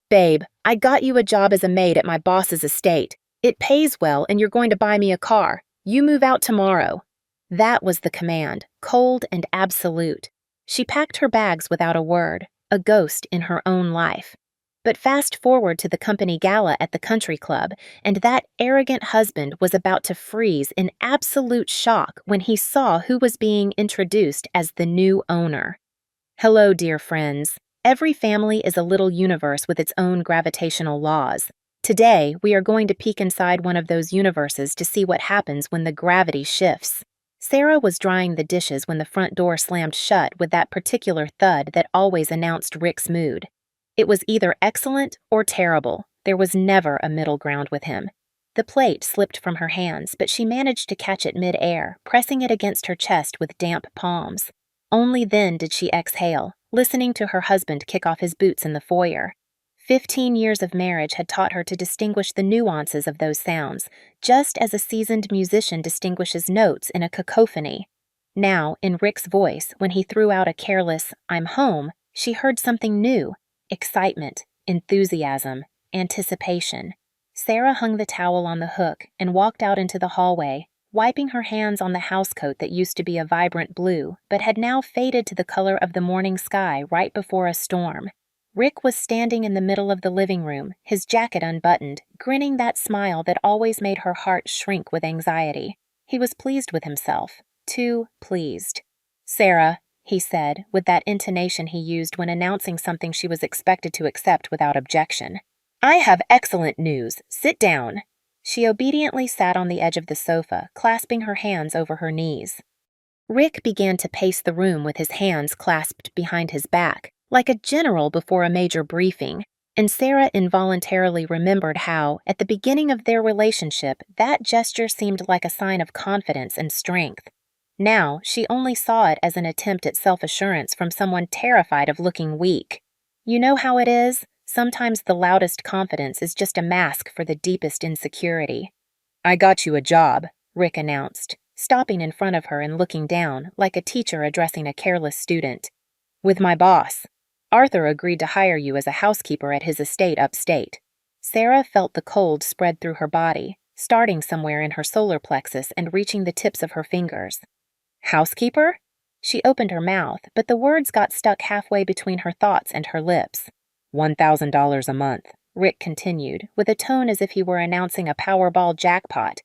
Babe, I got you a job as a maid at my boss's estate. It pays well and you're going to buy me a car. You move out tomorrow. That was the command, cold and absolute. She packed her bags without a word, a ghost in her own life. But fast forward to the company gala at the country club, and that arrogant husband was about to freeze in absolute shock when he saw who was being introduced as the new owner. Hello, dear friends. Every family is a little universe with its own gravitational laws. Today, we are going to peek inside one of those universes to see what happens when the gravity shifts. Sarah was drying the dishes when the front door slammed shut with that particular thud that always announced Rick's mood. It was either excellent or terrible. There was never a middle ground with him. The plate slipped from her hands, but she managed to catch it mid-air, pressing it against her chest with damp palms. Only then did she exhale, listening to her husband kick off his boots in the foyer. 15 years of marriage had taught her to distinguish the nuances of those sounds, just as a seasoned musician distinguishes notes in a cacophony. Now, in Rick's voice, when he threw out a careless, "I'm home," she heard something new: excitement, enthusiasm, anticipation. Sarah hung the towel on the hook and walked out into the hallway, wiping her hands on the housecoat that used to be a vibrant blue, but had now faded to the color of the morning sky right before a storm. Rick was standing in the middle of the living room, his jacket unbuttoned, grinning that smile that always made her heart shrink with anxiety. He was pleased with himself, too pleased. "Sarah," he said, with that intonation he used when announcing something she was expected to accept without objection. "I have excellent news. Sit down." She obediently sat on the edge of the sofa, clasping her hands over her knees. Rick began to pace the room with his hands clasped behind his back, like a general before a major briefing, and Sarah involuntarily remembered how, at the beginning of their relationship, that gesture seemed like a sign of confidence and strength. Now, she only saw it as an attempt at self-assurance from someone terrified of looking weak. You know how it is? Sometimes the loudest confidence is just a mask for the deepest insecurity. "I got you a job," Rick announced, stopping in front of her and looking down, like a teacher addressing a careless student. "With my boss. Arthur agreed to hire you as a housekeeper at his estate upstate." Sarah felt the cold spread through her body, starting somewhere in her solar plexus and reaching the tips of her fingers. "Housekeeper?" She opened her mouth, but the words got stuck halfway between her thoughts and her lips. $1,000 a month, Rick continued, with a tone as if he were announcing a Powerball jackpot.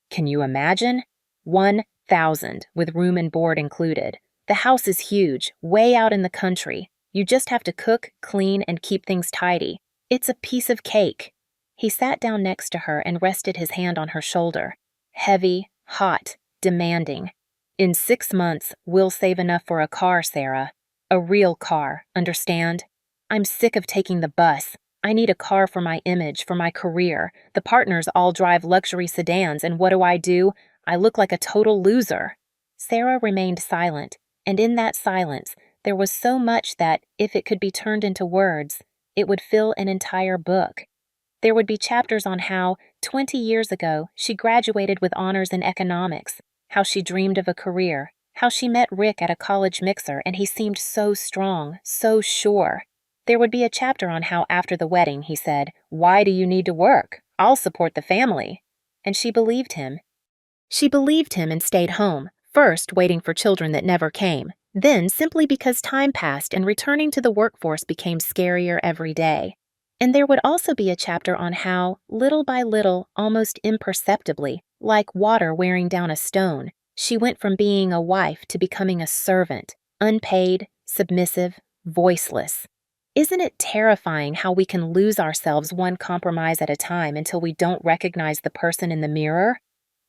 "Can you imagine? 1,000, with room and board included. The house is huge, way out in the country. You just have to cook, clean, and keep things tidy. It's a piece of cake." He sat down next to her and rested his hand on her shoulder. Heavy, hot, demanding. "In 6 months, we'll save enough for a car, Sarah. A real car, understand? I'm sick of taking the bus. I need a car for my image, for my career. The partners all drive luxury sedans, and what do? I look like a total loser." Sarah remained silent, and in that silence, there was so much that, if it could be turned into words, it would fill an entire book. There would be chapters on how, 20 years ago, she graduated with honors in economics, how she dreamed of a career, how she met Rick at a college mixer and he seemed so strong, so sure. There would be a chapter on how after the wedding he said, "Why do you need to work? I'll support the family." And she believed him. She believed him and stayed home, first waiting for children that never came, then simply because time passed and returning to the workforce became scarier every day. And there would also be a chapter on how, little by little, almost imperceptibly, like water wearing down a stone, she went from being a wife to becoming a servant, unpaid, submissive, voiceless. Isn't it terrifying how we can lose ourselves one compromise at a time until we don't recognize the person in the mirror?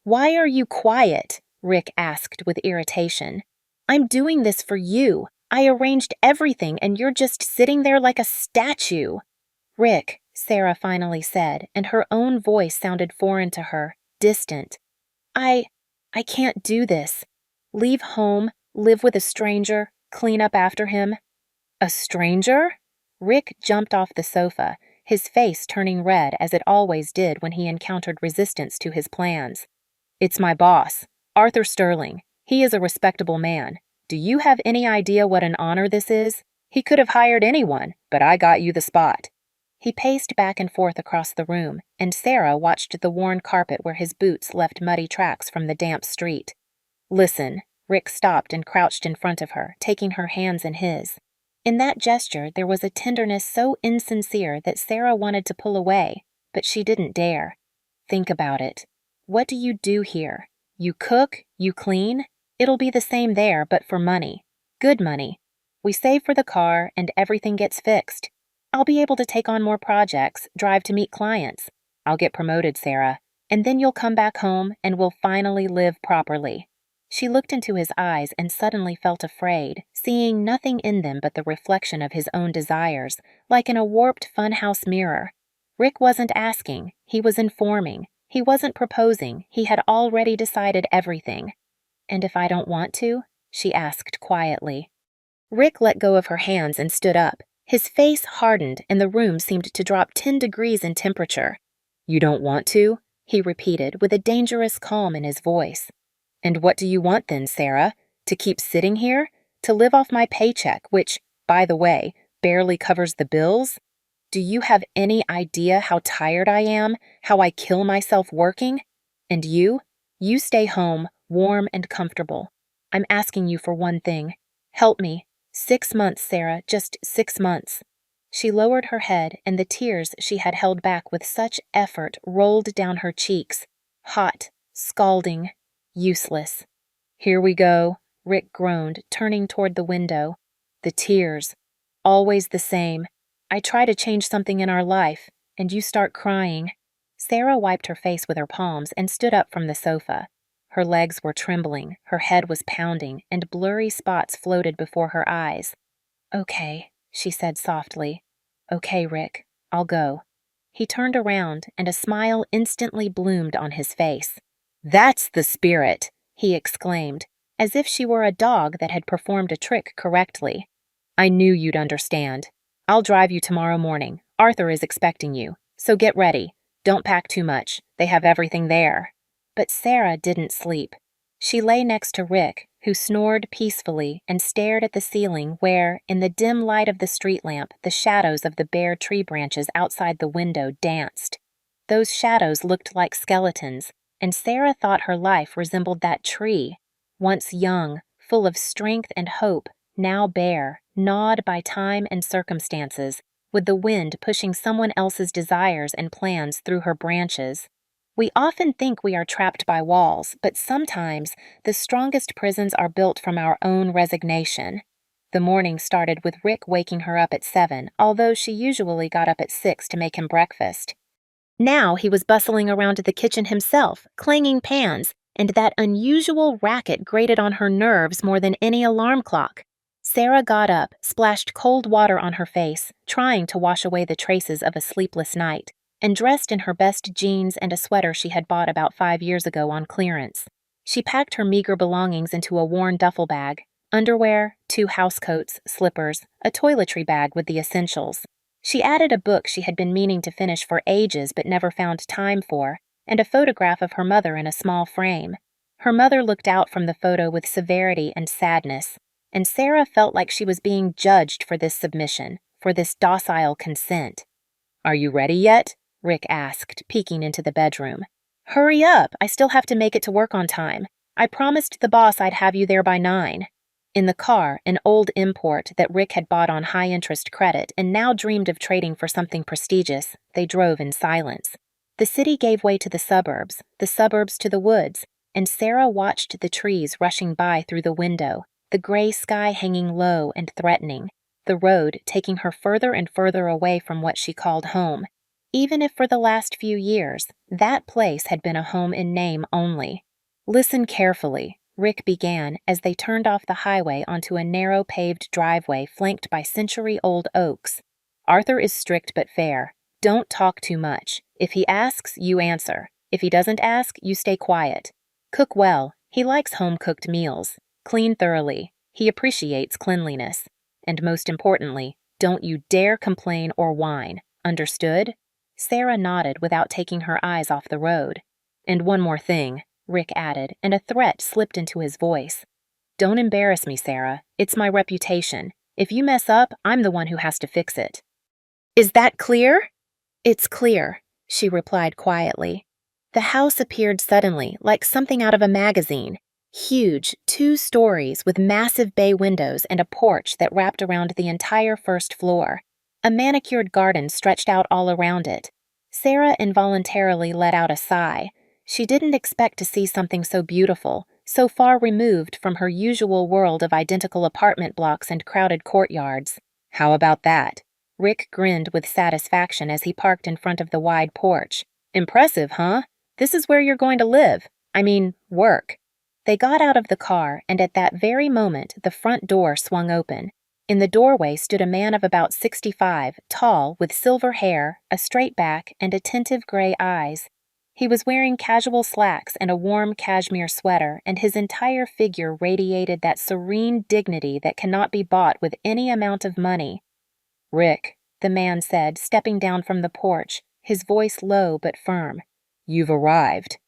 "Why are you quiet?" Rick asked with irritation. "I'm doing this for you. I arranged everything and you're just sitting there like a statue." "Rick," Sarah finally said, and her own voice sounded foreign to her, distant. I can't do this. Leave home, live with a stranger, clean up after him." "A stranger?" Rick jumped off the sofa, his face turning red as it always did when he encountered resistance to his plans. "It's my boss, Arthur Sterling. He is a respectable man. Do you have any idea what an honor this is? He could have hired anyone, but I got you the spot." He paced back and forth across the room, and Sarah watched the worn carpet where his boots left muddy tracks from the damp street. Listen, Rick stopped and crouched in front of her, taking her hands in his. In that gesture, there was a tenderness so insincere that Sarah wanted to pull away, but she didn't dare. Think about it. What do you do here? You cook? You clean? It'll be the same there, but for money. Good money. We save for the car, and everything gets fixed. I'll be able to take on more projects, drive to meet clients. I'll get promoted, Sarah, and then you'll come back home and we'll finally live properly. She looked into his eyes and suddenly felt afraid, seeing nothing in them but the reflection of his own desires, like in a warped funhouse mirror. Rick wasn't asking, he was informing. He wasn't proposing, he had already decided everything. And if I don't want to? She asked quietly. Rick let go of her hands and stood up. His face hardened and the room seemed to drop 10 degrees in temperature. You don't want to? He repeated with a dangerous calm in his voice. And what do you want then, Sarah? To keep sitting here? To live off my paycheck, which, by the way, barely covers the bills? Do you have any idea how tired I am? How I kill myself working? And you? You stay home, warm and comfortable. I'm asking you for one thing. Help me. 6 months, Sarah, just 6 months. She lowered her head, and the tears she had held back with such effort rolled down her cheeks. Hot, scalding, useless. Here we go, Rick groaned, turning toward the window. The tears. Always the same. I try to change something in our life, and you start crying. Sarah wiped her face with her palms and stood up from the sofa. Her legs were trembling, her head was pounding, and blurry spots floated before her eyes. Okay, she said softly. Okay, Rick, I'll go. He turned around, and a smile instantly bloomed on his face. That's the spirit, he exclaimed, as if she were a dog that had performed a trick correctly. I knew you'd understand. I'll drive you tomorrow morning. Arthur is expecting you, so get ready. Don't pack too much. They have everything there. But Sarah didn't sleep. She lay next to Rick, who snored peacefully and stared at the ceiling where, in the dim light of the street lamp, the shadows of the bare tree branches outside the window danced. Those shadows looked like skeletons, and Sarah thought her life resembled that tree, once young, full of strength and hope, now bare, gnawed by time and circumstances, with the wind pushing someone else's desires and plans through her branches. We often think we are trapped by walls, but sometimes the strongest prisons are built from our own resignation. The morning started with Rick waking her up at 7, although she usually got up at 6 to make him breakfast. Now he was bustling around the kitchen himself, clanging pans, and that unusual racket grated on her nerves more than any alarm clock. Sarah got up, splashed cold water on her face, trying to wash away the traces of a sleepless night, and dressed in her best jeans and a sweater she had bought about 5 years ago on clearance. She packed her meager belongings into a worn duffel bag, underwear, 2 housecoats, slippers, a toiletry bag with the essentials. She added a book she had been meaning to finish for ages but never found time for, and a photograph of her mother in a small frame. Her mother looked out from the photo with severity and sadness, and Sarah felt like she was being judged for this submission, for this docile consent. "Are you ready yet?" Rick asked, peeking into the bedroom. "Hurry up, I still have to make it to work on time. I promised the boss I'd have you there by 9. In the car, an old import that Rick had bought on high-interest credit and now dreamed of trading for something prestigious, they drove in silence. The city gave way to the suburbs to the woods, and Sarah watched the trees rushing by through the window, the gray sky hanging low and threatening, the road taking her further and further away from what she called home, even if for the last few years that place had been a home in name only. "Listen carefully," Rick began as they turned off the highway onto a narrow paved driveway flanked by century-old oaks. "Arthur is strict but fair. Don't talk too much. If he asks, you answer. If he doesn't ask, you stay quiet. Cook well. He likes home-cooked meals. Clean thoroughly. He appreciates cleanliness. And most importantly, don't you dare complain or whine. Understood?" Sarah nodded without taking her eyes off the road. "And one more thing," Rick added, and a threat slipped into his voice. "Don't embarrass me, Sarah. It's my reputation. If you mess up, I'm the one who has to fix it." Is that clear? It's clear, she replied quietly. The house appeared suddenly, like something out of a magazine. Huge, 2 stories with massive bay windows and a porch that wrapped around the entire first floor. A manicured garden stretched out all around it. Sarah involuntarily let out a sigh. She didn't expect to see something so beautiful, so far removed from her usual world of identical apartment blocks and crowded courtyards. How about that? Rick grinned with satisfaction as he parked in front of the wide porch. Impressive, huh? This is where you're going to live. I mean, work. They got out of the car, and at that very moment, the front door swung open. In the doorway stood a man of about 65, tall, with silver hair, a straight back, and attentive gray eyes. He was wearing casual slacks and a warm cashmere sweater, and his entire figure radiated that serene dignity that cannot be bought with any amount of money. "Rick," the man said, stepping down from the porch, his voice low but firm. "You've arrived."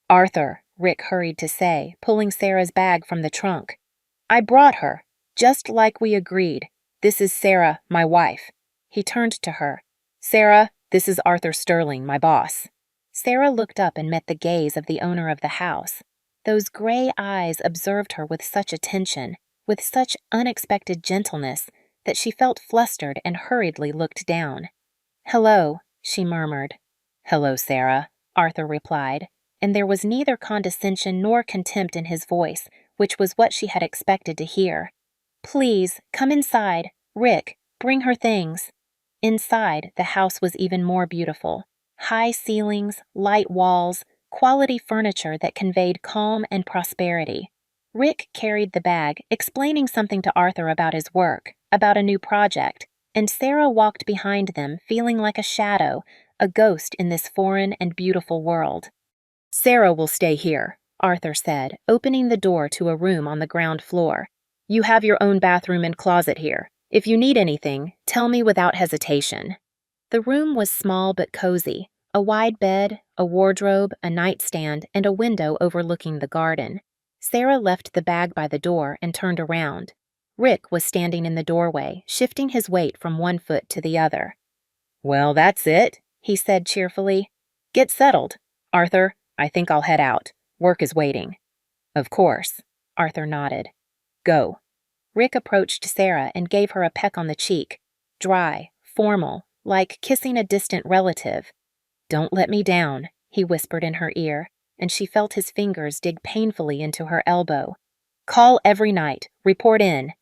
"Arthur," Rick hurried to say, pulling Sarah's bag from the trunk. "I brought her, just like we agreed. This is Sarah, my wife." He turned to her. "Sarah, this is Arthur Sterling, my boss." Sarah looked up and met the gaze of the owner of the house. Those gray eyes observed her with such attention, with such unexpected gentleness, that she felt flustered and hurriedly looked down. "Hello," she murmured. "Hello, Sarah," Arthur replied, and there was neither condescension nor contempt in his voice, which was what she had expected to hear. "Please, come inside. Rick, bring her things." Inside, the house was even more beautiful. High ceilings, light walls, quality furniture that conveyed calm and prosperity. Rick carried the bag, explaining something to Arthur about his work, about a new project, and Sarah walked behind them, feeling like a shadow, a ghost in this foreign and beautiful world. "Sarah will stay here," Arthur said, opening the door to a room on the ground floor. "You have your own bathroom and closet here. If you need anything, tell me without hesitation." The room was small but cozy, a wide bed, a wardrobe, a nightstand, and a window overlooking the garden. Sarah left the bag by the door and turned around. Rick was standing in the doorway, shifting his weight from one foot to the other. "Well, that's it," he said cheerfully. "Get settled. Arthur, I think I'll head out. Work is waiting." "Of course," Arthur nodded. "Go." Rick approached Sarah and gave her a peck on the cheek. Dry, formal, like kissing a distant relative. "Don't let me down," he whispered in her ear, and she felt his fingers dig painfully into her elbow. "Call every night. Report in."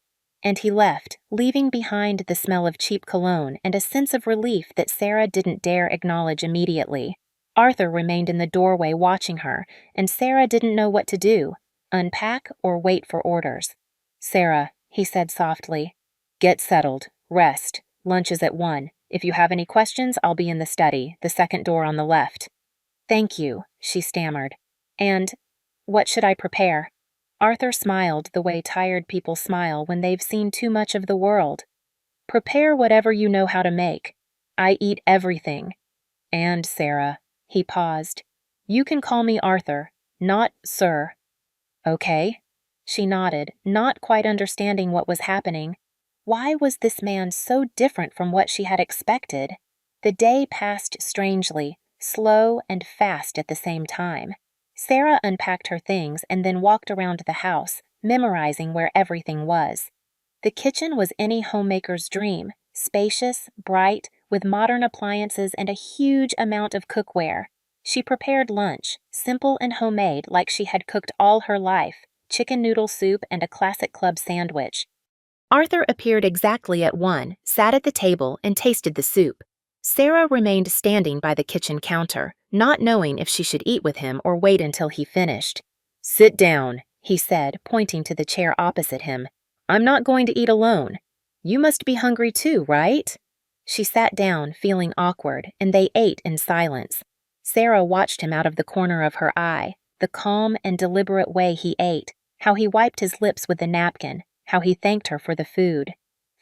And he left, leaving behind the smell of cheap cologne and a sense of relief that Sarah didn't dare acknowledge immediately. Arthur remained in the doorway watching her, and Sarah didn't know what to do, unpack or wait for orders. "Sarah," he said softly, "get settled, rest. Lunch is at 1. If you have any questions, I'll be in the study, the second door on the left." "Thank you," she stammered. "And what should I prepare?" Arthur smiled the way tired people smile when they've seen too much of the world. "Prepare whatever you know how to make. I eat everything. And, Sarah," he paused, "you can call me Arthur, not Sir." "Okay." She nodded, not quite understanding what was happening. Why was this man so different from what she had expected? The day passed strangely, slow and fast at the same time. Sarah unpacked her things and then walked around the house, memorizing where everything was. The kitchen was any homemaker's dream, spacious, bright, with modern appliances and a huge amount of cookware. She prepared lunch, simple and homemade like she had cooked all her life, chicken noodle soup and a classic club sandwich. Arthur appeared exactly at 1, sat at the table, and tasted the soup. Sarah remained standing by the kitchen counter, not knowing if she should eat with him or wait until he finished. "Sit down," he said, pointing to the chair opposite him. "I'm not going to eat alone. You must be hungry too, right?" She sat down, feeling awkward, and they ate in silence. Sarah watched him out of the corner of her eye, the calm and deliberate way he ate, how he wiped his lips with the napkin, how he thanked her for the food.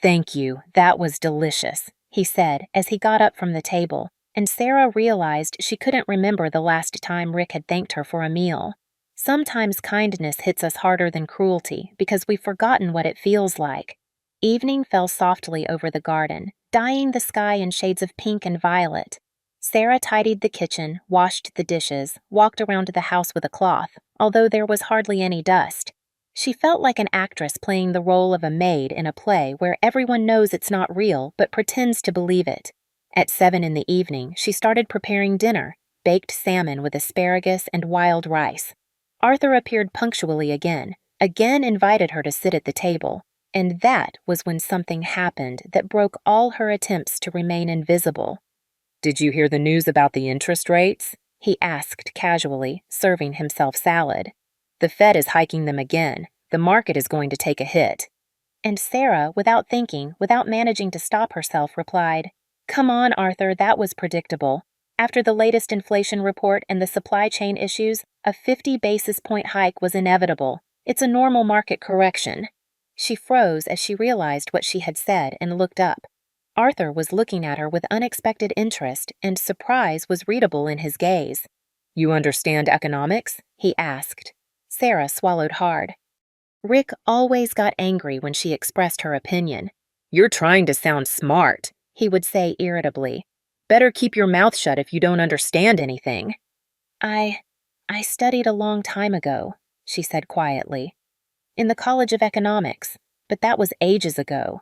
"Thank you, that was delicious," he said as he got up from the table, and Sarah realized she couldn't remember the last time Rick had thanked her for a meal. Sometimes kindness hits us harder than cruelty because we've forgotten what it feels like. Evening fell softly over the garden, dyeing the sky in shades of pink and violet. Sarah tidied the kitchen, washed the dishes, walked around the house with a cloth, although there was hardly any dust. She felt like an actress playing the role of a maid in a play where everyone knows it's not real but pretends to believe it. At 7 in the evening, she started preparing dinner, baked salmon with asparagus and wild rice. Arthur appeared punctually again invited her to sit at the table, and that was when something happened that broke all her attempts to remain invisible. "Did you hear the news about the interest rates?" he asked casually, serving himself salad. "The Fed is hiking them again. The market is going to take a hit." And Sarah, without thinking, without managing to stop herself, replied, "Come on, Arthur, that was predictable. After the latest inflation report and the supply chain issues, a 50 basis point hike was inevitable. It's a normal market correction." She froze as she realized what she had said and looked up. Arthur was looking at her with unexpected interest, and surprise was readable in his gaze. "You understand economics?" he asked. Sarah swallowed hard. Rick always got angry when she expressed her opinion. "You're trying to sound smart," he would say irritably. "Better keep your mouth shut if you don't understand anything." I studied a long time ago," she said quietly. "In the College of Economics, but that was ages ago."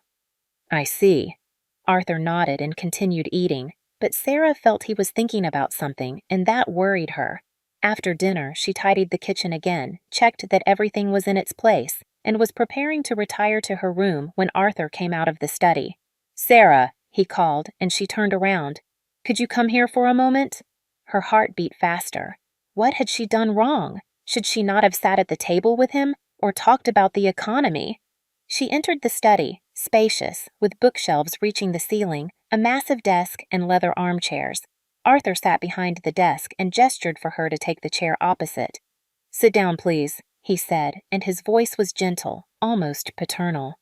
"I see." Arthur nodded and continued eating, but Sarah felt he was thinking about something, and that worried her. After dinner, she tidied the kitchen again, checked that everything was in its place, and was preparing to retire to her room when Arthur came out of the study. "Sarah," he called, and she turned around. "Could you come here for a moment?" Her heart beat faster. What had she done wrong? Should she not have sat at the table with him, or talked about the economy? She entered the study, spacious, with bookshelves reaching the ceiling, a massive desk, and leather armchairs. Arthur sat behind the desk and gestured for her to take the chair opposite. "Sit down, please," he said, and his voice was gentle, almost paternal.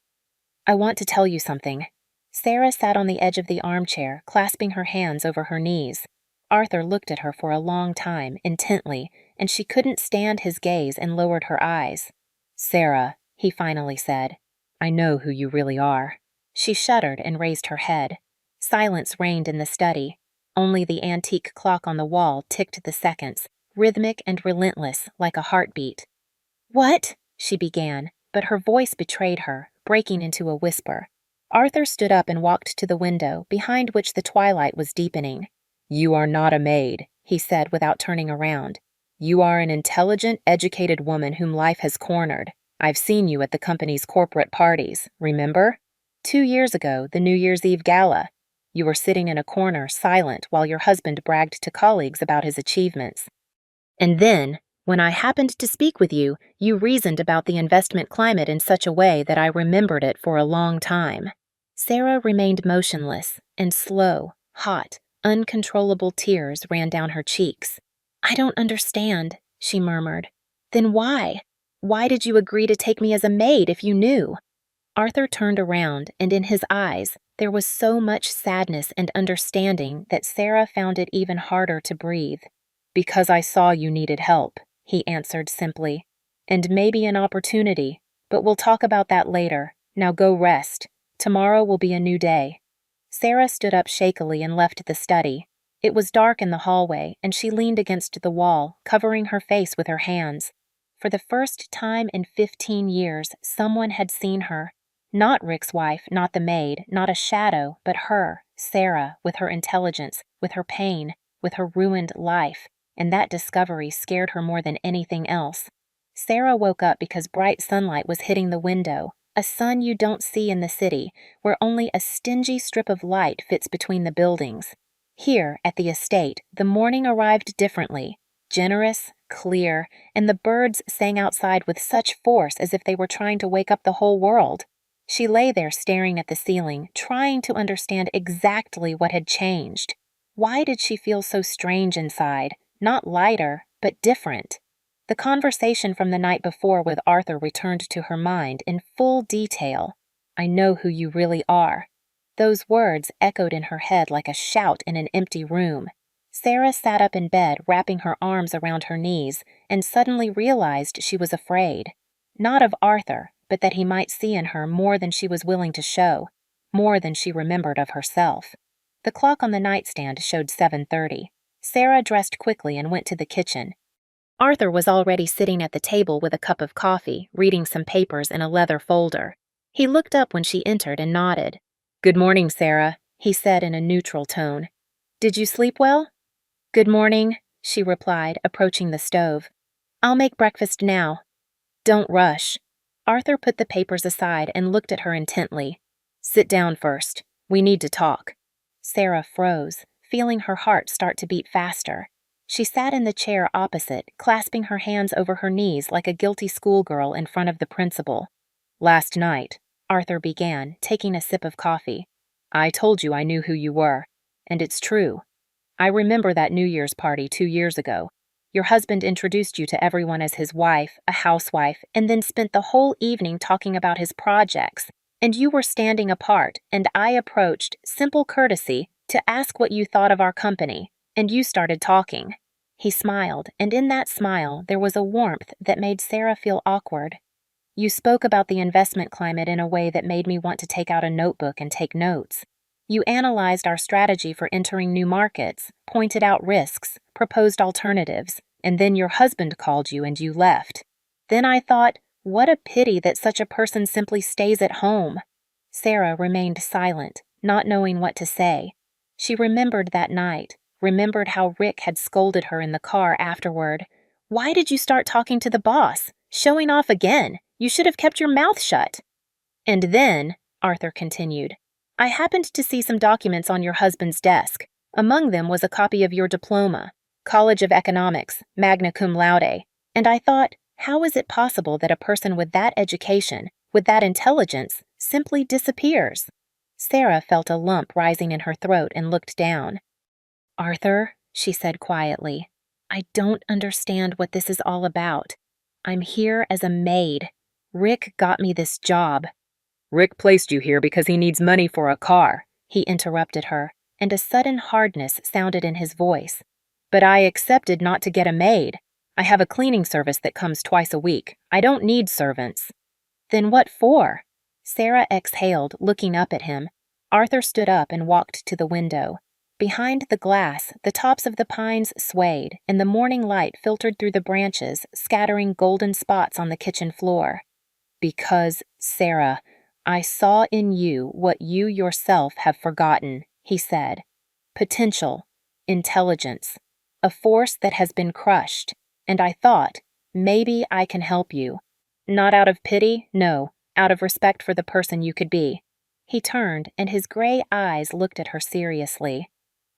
"I want to tell you something." Sarah sat on the edge of the armchair, clasping her hands over her knees. Arthur looked at her for a long time, intently, and she couldn't stand his gaze and lowered her eyes. "Sarah," he finally said, "I know who you really are." She shuddered and raised her head. Silence reigned in the study. Only the antique clock on the wall ticked the seconds, rhythmic and relentless, like a heartbeat. "What?" she began, but her voice betrayed her, breaking into a whisper. Arthur stood up and walked to the window, behind which the twilight was deepening. "You are not a maid," he said without turning around. "You are an intelligent, educated woman whom life has cornered. I've seen you at the company's corporate parties, remember? 2 years ago, the New Year's Eve gala. You were sitting in a corner, silent, while your husband bragged to colleagues about his achievements. And then, when I happened to speak with you, you reasoned about the investment climate in such a way that I remembered it for a long time." Sarah remained motionless, and slow, hot, uncontrollable tears ran down her cheeks. "I don't understand," she murmured. "Then why? Why did you agree to take me as a maid if you knew?" Arthur turned around, and in his eyes, there was so much sadness and understanding that Sarah found it even harder to breathe. "Because I saw you needed help," he answered simply. "And maybe an opportunity, but we'll talk about that later. Now go rest. Tomorrow will be a new day." Sarah stood up shakily and left the study. It was dark in the hallway, and she leaned against the wall, covering her face with her hands. For the first time in 15 years, someone had seen her. Not Rick's wife, not the maid, not a shadow, but her, Sarah, with her intelligence, with her pain, with her ruined life, and that discovery scared her more than anything else. Sarah woke up because bright sunlight was hitting the window, a sun you don't see in the city, where only a stingy strip of light fits between the buildings. Here, at the estate, the morning arrived differently, generous, clear, and the birds sang outside with such force as if they were trying to wake up the whole world. She lay there staring at the ceiling, trying to understand exactly what had changed. Why did she feel so strange inside? Not lighter, but different. The conversation from the night before with Arthur returned to her mind in full detail. "I know who you really are." Those words echoed in her head like a shout in an empty room. Sarah sat up in bed, wrapping her arms around her knees, and suddenly realized she was afraid. Not of Arthur, but that he might see in her more than she was willing to show. more than she remembered of herself. The clock on the nightstand showed 7:30. Sarah dressed quickly and went to the kitchen. Arthur was already sitting at the table with a cup of coffee, reading some papers in a leather folder. He looked up when she entered and nodded. "Good morning, Sarah," he said in a neutral tone. "Did you sleep well?" "Good morning," she replied, approaching the stove. "I'll make breakfast now." "Don't rush." Arthur put the papers aside and looked at her intently. "Sit down first. We need to talk." Sarah froze, feeling her heart start to beat faster. She sat in the chair opposite, clasping her hands over her knees like a guilty schoolgirl in front of the principal. "Last night," Arthur began, taking a sip of coffee, "I told you I knew who you were, and it's true. I remember that New Year's party 2 years ago. Your husband introduced you to everyone as his wife, a housewife, and then spent the whole evening talking about his projects, and you were standing apart, and I approached, simple courtesy, to ask what you thought of our company, and you started talking." He smiled, and in that smile there was a warmth that made Sarah feel awkward. "You spoke about the investment climate in a way that made me want to take out a notebook and take notes. You analyzed our strategy for entering new markets, pointed out risks, proposed alternatives, and then your husband called you and you left. Then I thought, what a pity that such a person simply stays at home." Sarah remained silent, not knowing what to say. She remembered that night, remembered how Rick had scolded her in the car afterward. "Why did you start talking to the boss? Showing off again? You should have kept your mouth shut." "And then," Arthur continued, "I happened to see some documents on your husband's desk. Among them was a copy of your diploma, College of Economics, magna cum laude, and I thought, how is it possible that a person with that education, with that intelligence, simply disappears?" Sarah felt a lump rising in her throat and looked down. "Arthur," she said quietly, "I don't understand what this is all about. I'm here as a maid. Rick got me this job." "Rick placed you here because he needs money for a car," he interrupted her, and a sudden hardness sounded in his voice. "But I accepted not to get a maid. I have a cleaning service that comes twice a week. I don't need servants." "Then what for?" Sarah exhaled, looking up at him. Arthur stood up and walked to the window. Behind the glass, the tops of the pines swayed, and the morning light filtered through the branches, scattering golden spots on the kitchen floor. "Because, Sarah, I saw in you what you yourself have forgotten," he said. "Potential, intelligence, a force that has been crushed, and I thought, maybe I can help you. Not out of pity, no, out of respect for the person you could be." He turned, and his gray eyes looked at her seriously.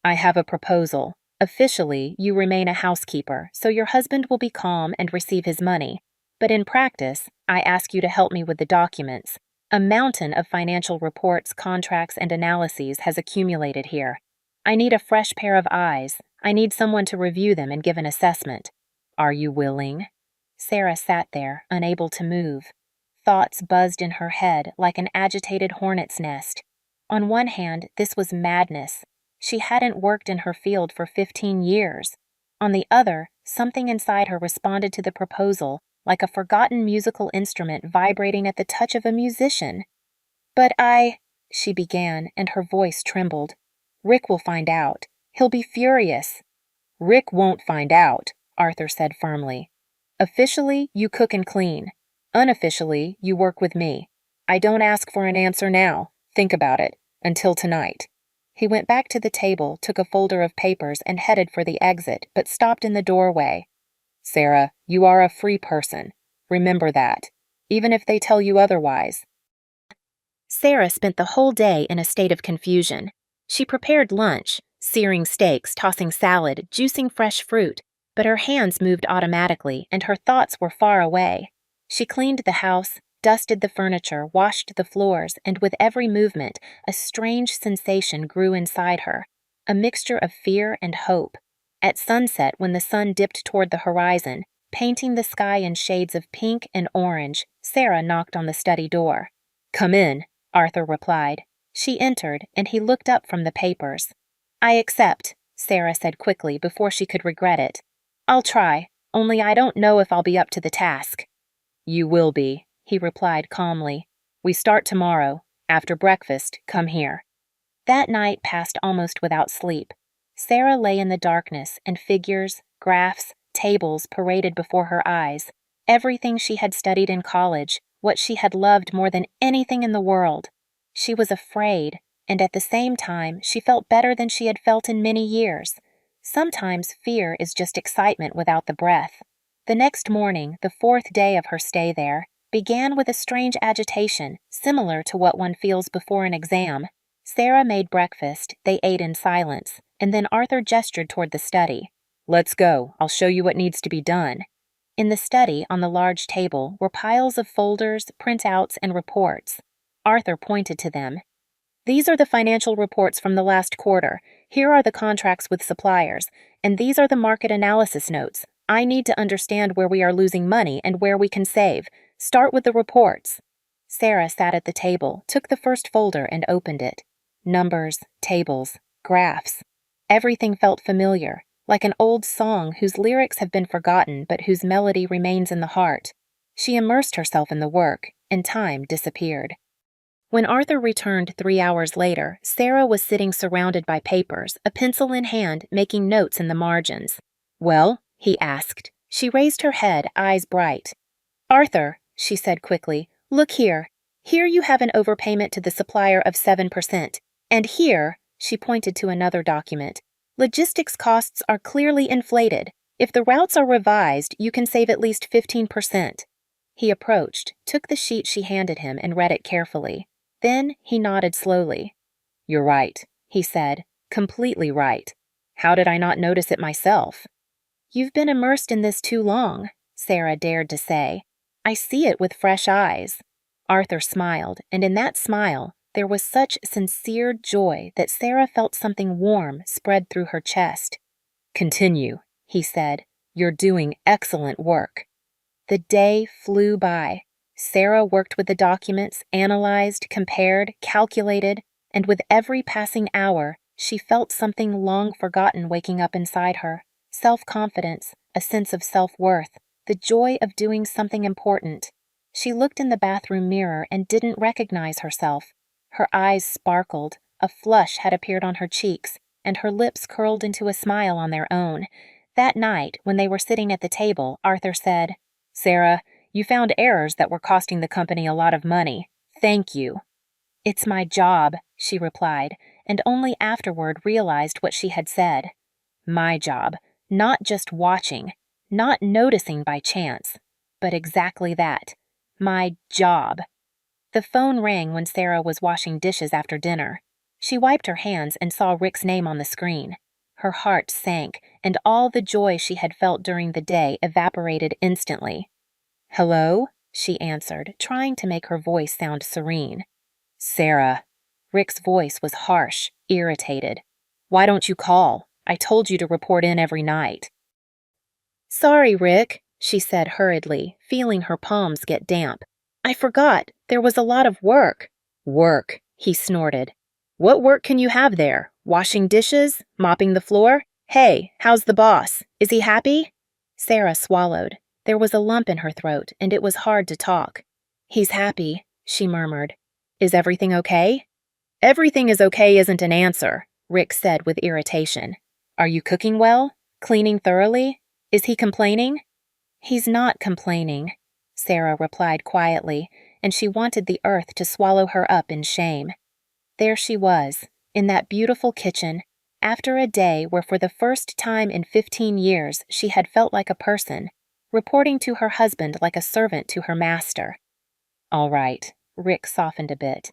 "I have a proposal. Officially, you remain a housekeeper, so your husband will be calm and receive his money. But in practice, I ask you to help me with the documents. A mountain of financial reports, contracts, and analyses has accumulated here. I need a fresh pair of eyes. I need someone to review them and give an assessment. Are you willing?" Sarah sat there, unable to move. Thoughts buzzed in her head like an agitated hornet's nest. On one hand, this was madness. She hadn't worked in her field for 15 years. On the other, something inside her responded to the proposal like a forgotten musical instrument vibrating at the touch of a musician. "But she began, and her voice trembled. "Rick will find out. He'll be furious." "Rick won't find out," Arthur said firmly. "Officially, you cook and clean. Unofficially, you work with me. I don't ask for an answer now. Think about it. Until tonight." He went back to the table, took a folder of papers, and headed for the exit, but stopped in the doorway. "Sarah, you are a free person. Remember that, even if they tell you otherwise." Sarah spent the whole day in a state of confusion. She prepared lunch, searing steaks, tossing salad, juicing fresh fruit, but her hands moved automatically and her thoughts were far away. She cleaned the house, dusted the furniture, washed the floors, and with every movement, a strange sensation grew inside her, a mixture of fear and hope. At sunset, when the sun dipped toward the horizon, painting the sky in shades of pink and orange, Sarah knocked on the study door. "Come in," Arthur replied. She entered, and he looked up from the papers. "I accept," Sarah said quickly before she could regret it. "I'll try, only I don't know if I'll be up to the task." "You will be," he replied calmly. "We start tomorrow. After breakfast, come here." That night passed almost without sleep. Sarah lay in the darkness, and figures, graphs, tables paraded before her eyes. Everything she had studied in college, what she had loved more than anything in the world. She was afraid, and at the same time, she felt better than she had felt in many years. Sometimes fear is just excitement without the breath. The next morning, the fourth day of her stay there, began with a strange agitation, similar to what one feels before an exam. Sarah made breakfast, they ate in silence, and then Arthur gestured toward the study. "Let's go, I'll show you what needs to be done." In the study, on the large table, were piles of folders, printouts, and reports. Arthur pointed to them. "These are the financial reports from the last quarter. Here are the contracts with suppliers, and these are the market analysis notes. I need to understand where we are losing money and where we can save. Start with the reports." Sarah sat at the table, took the first folder, and opened it. Numbers, tables, graphs. Everything felt familiar, like an old song whose lyrics have been forgotten but whose melody remains in the heart. She immersed herself in the work, and time disappeared. When Arthur returned 3 hours later, Sarah was sitting surrounded by papers, a pencil in hand, making notes in the margins. "Well?" he asked. She raised her head, eyes bright. "Arthur," she said quickly, "look here. Here you have an overpayment to the supplier of 7%. And here," she pointed to another document, "logistics costs are clearly inflated. If the routes are revised, you can save at least 15%. He approached, took the sheet she handed him, and read it carefully. Then he nodded slowly. "You're right," he said, "completely right. How did I not notice it myself?" "You've been immersed in this too long," Sarah dared to say. "I see it with fresh eyes." Arthur smiled, and in that smile, there was such sincere joy that Sarah felt something warm spread through her chest. "Continue," he said. "You're doing excellent work." The day flew by. Sarah worked with the documents, analyzed, compared, calculated, and with every passing hour, she felt something long forgotten waking up inside her. Self-confidence, a sense of self-worth, the joy of doing something important. She looked in the bathroom mirror and didn't recognize herself. Her eyes sparkled, a flush had appeared on her cheeks, and her lips curled into a smile on their own. That night, when they were sitting at the table, Arthur said, "Sarah, you found errors that were costing the company a lot of money. Thank you." "It's my job," she replied, and only afterward realized what she had said. My job, not just watching, not noticing by chance, but exactly that. My job. The phone rang when Sarah was washing dishes after dinner. She wiped her hands and saw Rick's name on the screen. Her heart sank, and all the joy she had felt during the day evaporated instantly. "Hello?" she answered, trying to make her voice sound serene. "Sarah." Rick's voice was harsh, irritated. "Why don't you call? I told you to report in every night." "Sorry, Rick," she said hurriedly, feeling her palms get damp. "I forgot. There was a lot of work." "Work," he snorted. "What work can you have there? Washing dishes? Mopping the floor? Hey, how's the boss? Is he happy?" Sarah swallowed. There was a lump in her throat, and it was hard to talk. "He's happy," she murmured. "Is everything okay?" "Everything is okay isn't an answer," Rick said with irritation. "Are you cooking well? Cleaning thoroughly? Is he complaining?" "He's not complaining," Sarah replied quietly, and she wanted the earth to swallow her up in shame. There she was, in that beautiful kitchen, after a day where for the first time in 15 years she had felt like a person, reporting to her husband like a servant to her master. "All right," Rick softened a bit.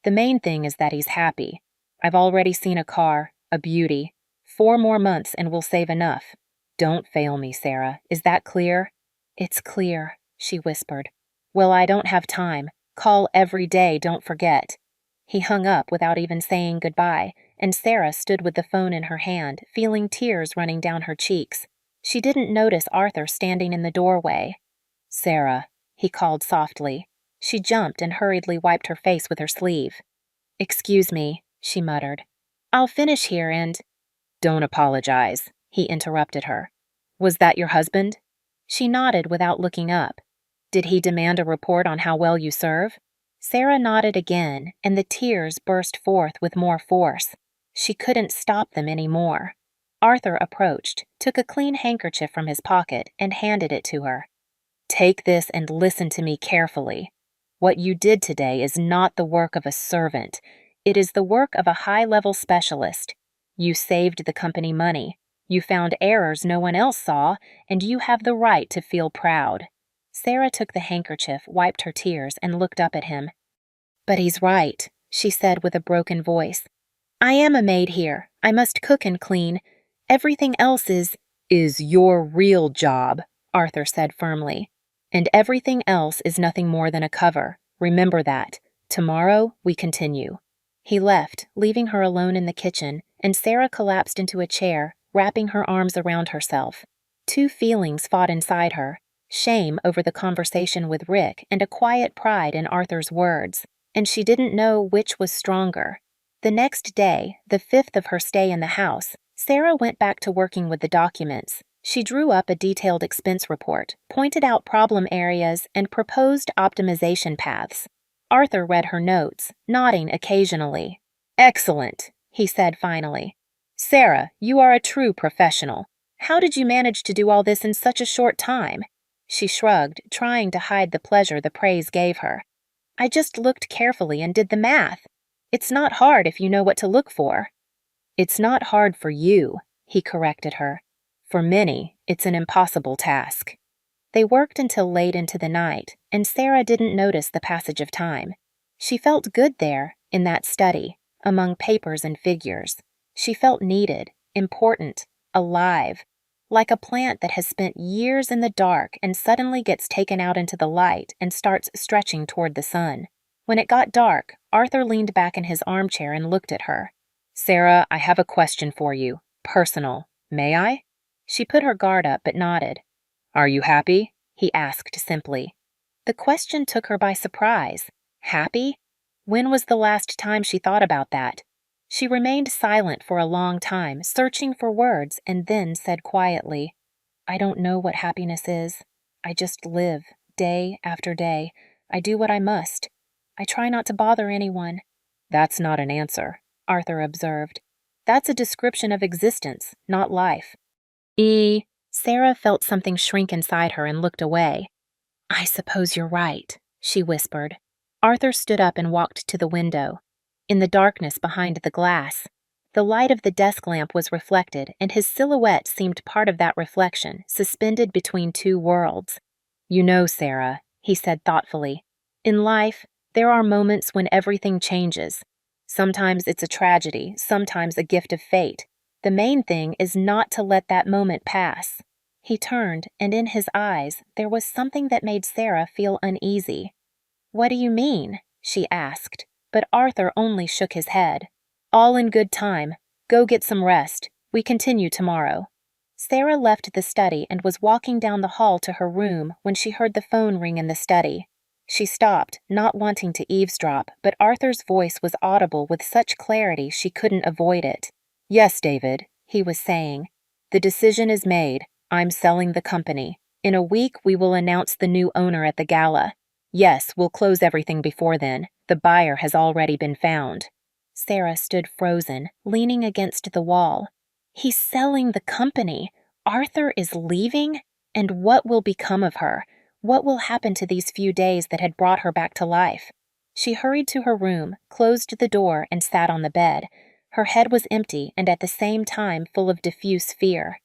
"The main thing is that he's happy. I've already seen a car, a beauty. 4 more months and we'll save enough. Don't fail me, Sarah. Is that clear?" "It's clear," she whispered. "Well, I don't have time. Call every day, don't forget." He hung up without even saying goodbye, and Sarah stood with the phone in her hand, feeling tears running down her cheeks. She didn't notice Arthur standing in the doorway. "Sarah," he called softly. She jumped and hurriedly wiped her face with her sleeve. "Excuse me," she muttered. "I'll finish here and—" "Don't apologize," he interrupted her. "Was that your husband?" She nodded without looking up. "Did he demand a report on how well you serve?" Sarah nodded again, and the tears burst forth with more force. She couldn't stop them any more. Arthur approached, took a clean handkerchief from his pocket, and handed it to her. "Take this and listen to me carefully. What you did today is not the work of a servant. It is the work of a high-level specialist. You saved the company money. You found errors no one else saw, and you have the right to feel proud." Sarah took the handkerchief, wiped her tears, and looked up at him. "But he's right," she said with a broken voice. "I am a maid here. I must cook and clean. Everything else is your real job," Arthur said firmly. "And everything else is nothing more than a cover. Remember that. Tomorrow we continue." He left, leaving her alone in the kitchen, and Sarah collapsed into a chair, wrapping her arms around herself. Two feelings fought inside her: shame over the conversation with Rick and a quiet pride in Arthur's words, and she didn't know which was stronger. The next day, the 5th of her stay in the house, Sarah went back to working with the documents. She drew up a detailed expense report, pointed out problem areas, and proposed optimization paths. Arthur read her notes, nodding occasionally. "Excellent," he said finally. "Sarah, you are a true professional. How did you manage to do all this in such a short time?" She shrugged, trying to hide the pleasure the praise gave her. "I just looked carefully and did the math. It's not hard if you know what to look for." "It's not hard for you," he corrected her. "For many, it's an impossible task." They worked until late into the night, and Sarah didn't notice the passage of time. She felt good there, in that study, among papers and figures. She felt needed, important, alive, like a plant that has spent years in the dark and suddenly gets taken out into the light and starts stretching toward the sun. When it got dark, Arthur leaned back in his armchair and looked at her. "Sarah, I have a question for you. Personal. May I?" She put her guard up but nodded. "Are you happy?" he asked simply. The question took her by surprise. Happy? When was the last time she thought about that? She remained silent for a long time, searching for words, and then said quietly, "I don't know what happiness is. I just live, day after day. I do what I must. I try not to bother anyone." "That's not an answer," Arthur observed. "That's a description of existence, not life." Sarah felt something shrink inside her and looked away. "I suppose you're right," she whispered. Arthur stood up and walked to the window. In the darkness behind the glass, the light of the desk lamp was reflected, and his silhouette seemed part of that reflection, suspended between two worlds. "You know, Sarah," he said thoughtfully, "in life, there are moments when everything changes. Sometimes it's a tragedy, sometimes a gift of fate. The main thing is not to let that moment pass." He turned, and in his eyes there was something that made Sarah feel uneasy. "What do you mean?" she asked, but Arthur only shook his head. "All in good time. Go get some rest. We continue tomorrow." Sarah left the study and was walking down the hall to her room when she heard the phone ring in the study. She stopped, not wanting to eavesdrop, but Arthur's voice was audible with such clarity she couldn't avoid it. "Yes, David," he was saying. "The decision is made. I'm selling the company. In a week, we will announce the new owner at the gala. Yes, we'll close everything before then. The buyer has already been found." Sarah stood frozen, leaning against the wall. He's selling the company. Arthur is leaving? And what will become of her? What will happen to these few days that had brought her back to life? She hurried to her room, closed the door, and sat on the bed. Her head was empty and at the same time full of diffuse fear.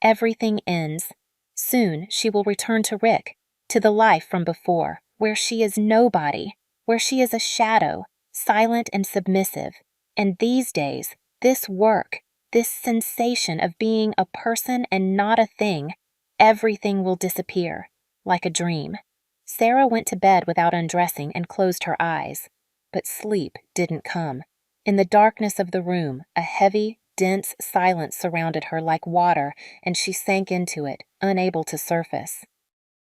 Everything ends. Soon she will return to Rick, to the life from before, where she is nobody, where she is a shadow, silent and submissive. And these days, this work, this sensation of being a person and not a thing, everything will disappear, like a dream. Sarah went to bed without undressing and closed her eyes. But sleep didn't come. In the darkness of the room, a heavy, dense silence surrounded her like water, and she sank into it, unable to surface.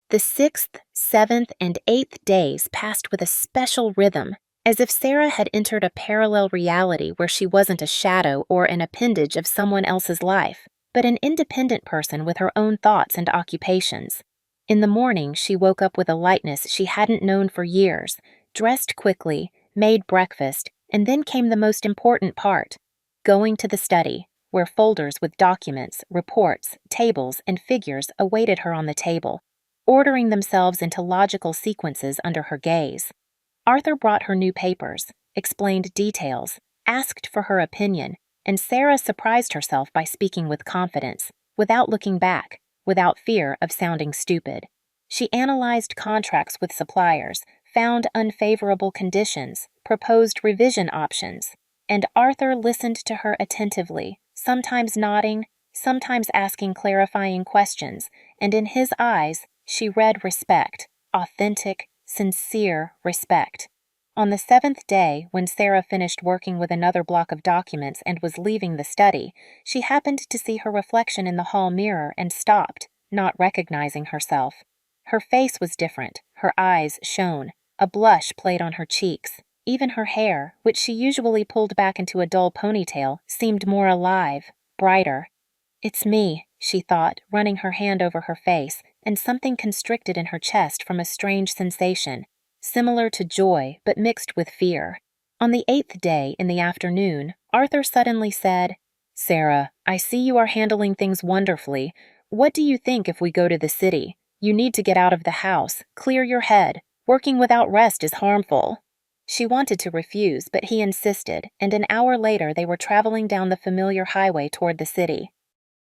The 6th, 7th, and 8th days passed with a special rhythm, as if Sarah had entered a parallel reality where she wasn't a shadow or an appendage of someone else's life, but an independent person with her own thoughts and occupations. In the morning, she woke up with a lightness she hadn't known for years, dressed quickly, made breakfast, and then came the most important part: going to the study, where folders with documents, reports, tables, and figures awaited her on the table, ordering themselves into logical sequences under her gaze. Arthur brought her new papers, explained details, asked for her opinion, and Sarah surprised herself by speaking with confidence, without looking back, without fear of sounding stupid. She analyzed contracts with suppliers, found unfavorable conditions, proposed revision options, and Arthur listened to her attentively, sometimes nodding, sometimes asking clarifying questions, and in his eyes she read respect, authentic, sincere respect. On the seventh day, when Sarah finished working with another block of documents and was leaving the study, she happened to see her reflection in the hall mirror and stopped, not recognizing herself. Her face was different, her eyes shone, a blush played on her cheeks. Even her hair, which she usually pulled back into a dull ponytail, seemed more alive, brighter. "It's me," she thought, running her hand over her face, and something constricted in her chest from a strange sensation, similar to joy but mixed with fear. On the 8th day, in the afternoon, Arthur suddenly said, "Sarah, I see you are handling things wonderfully. What do you think if we go to the city? You need to get out of the house, clear your head. Working without rest is harmful." She wanted to refuse, but he insisted, and an hour later they were traveling down the familiar highway toward the city.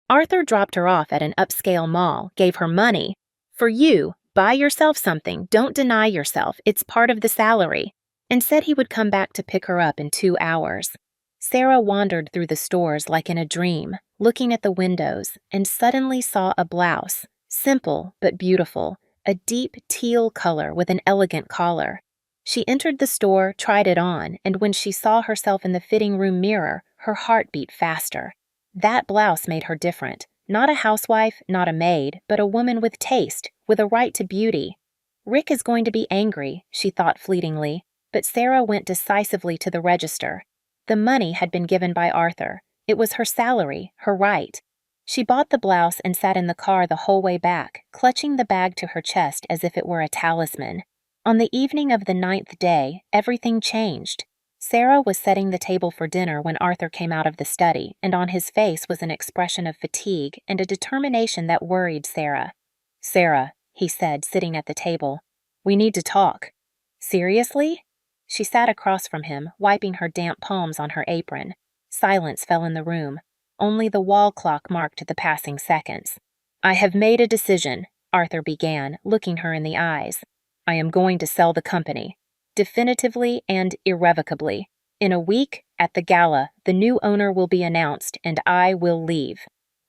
Arthur dropped her off at an upscale mall, gave her money. "For you, buy yourself something, don't deny yourself, it's part of the salary," and said he would come back to pick her up in 2 hours. Sarah wandered through the stores like in a dream, looking at the windows, and suddenly saw a blouse, simple but beautiful, a deep teal color with an elegant collar. She entered the store, tried it on, and when she saw herself in the fitting room mirror, her heart beat faster. That blouse made her different. Not a housewife, not a maid, but a woman with taste, with a right to beauty. Rick is going to be angry, she thought fleetingly, but Sarah went decisively to the register. The money had been given by Arthur. It was her salary, her right. She bought the blouse and sat in the car the whole way back, clutching the bag to her chest as if it were a talisman. On the evening of the 9th day, everything changed. Sarah was setting the table for dinner when Arthur came out of the study, and on his face was an expression of fatigue and a determination that worried Sarah. "Sarah," he said, sitting at the table, "we need to talk." "Seriously?" She sat across from him, wiping her damp palms on her apron. Silence fell in the room. Only the wall clock marked the passing seconds. "I have made a decision," Arthur began, looking her in the eyes. "I am going to sell the company. Definitively and irrevocably. In a week, at the gala, the new owner will be announced and I will leave.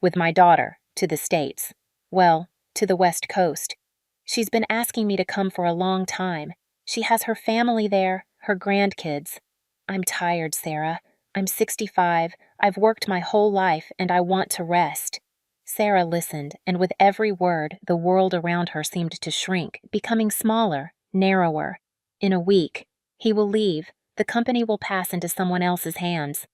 With my daughter, to the States. Well, to the West Coast. She's been asking me to come for a long time. She has her family there, her grandkids. I'm tired, Sarah. I'm 65. I've worked my whole life and I want to rest." Sarah listened, and with every word, the world around her seemed to shrink, becoming smaller, narrower. In a week, he will leave, the company will pass into someone else's hands.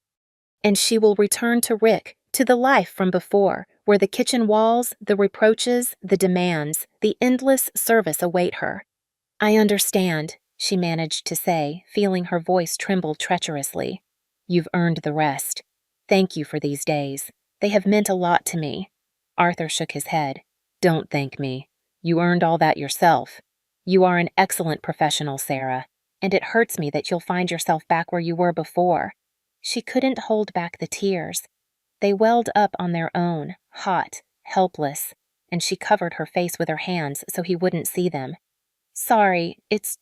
And she will return to Rick, to the life from before, where the kitchen walls, the reproaches, the demands, the endless service await her. "I understand," she managed to say, feeling her voice tremble treacherously. "You've earned the rest. Thank you for these days. They have meant a lot to me." Arthur shook his head. "Don't thank me. You earned all that yourself. You are an excellent professional, Sarah, and it hurts me that you'll find yourself back where you were before." She couldn't hold back the tears. They welled up on their own, hot, helpless, and she covered her face with her hands so he wouldn't see them. "Sorry, it's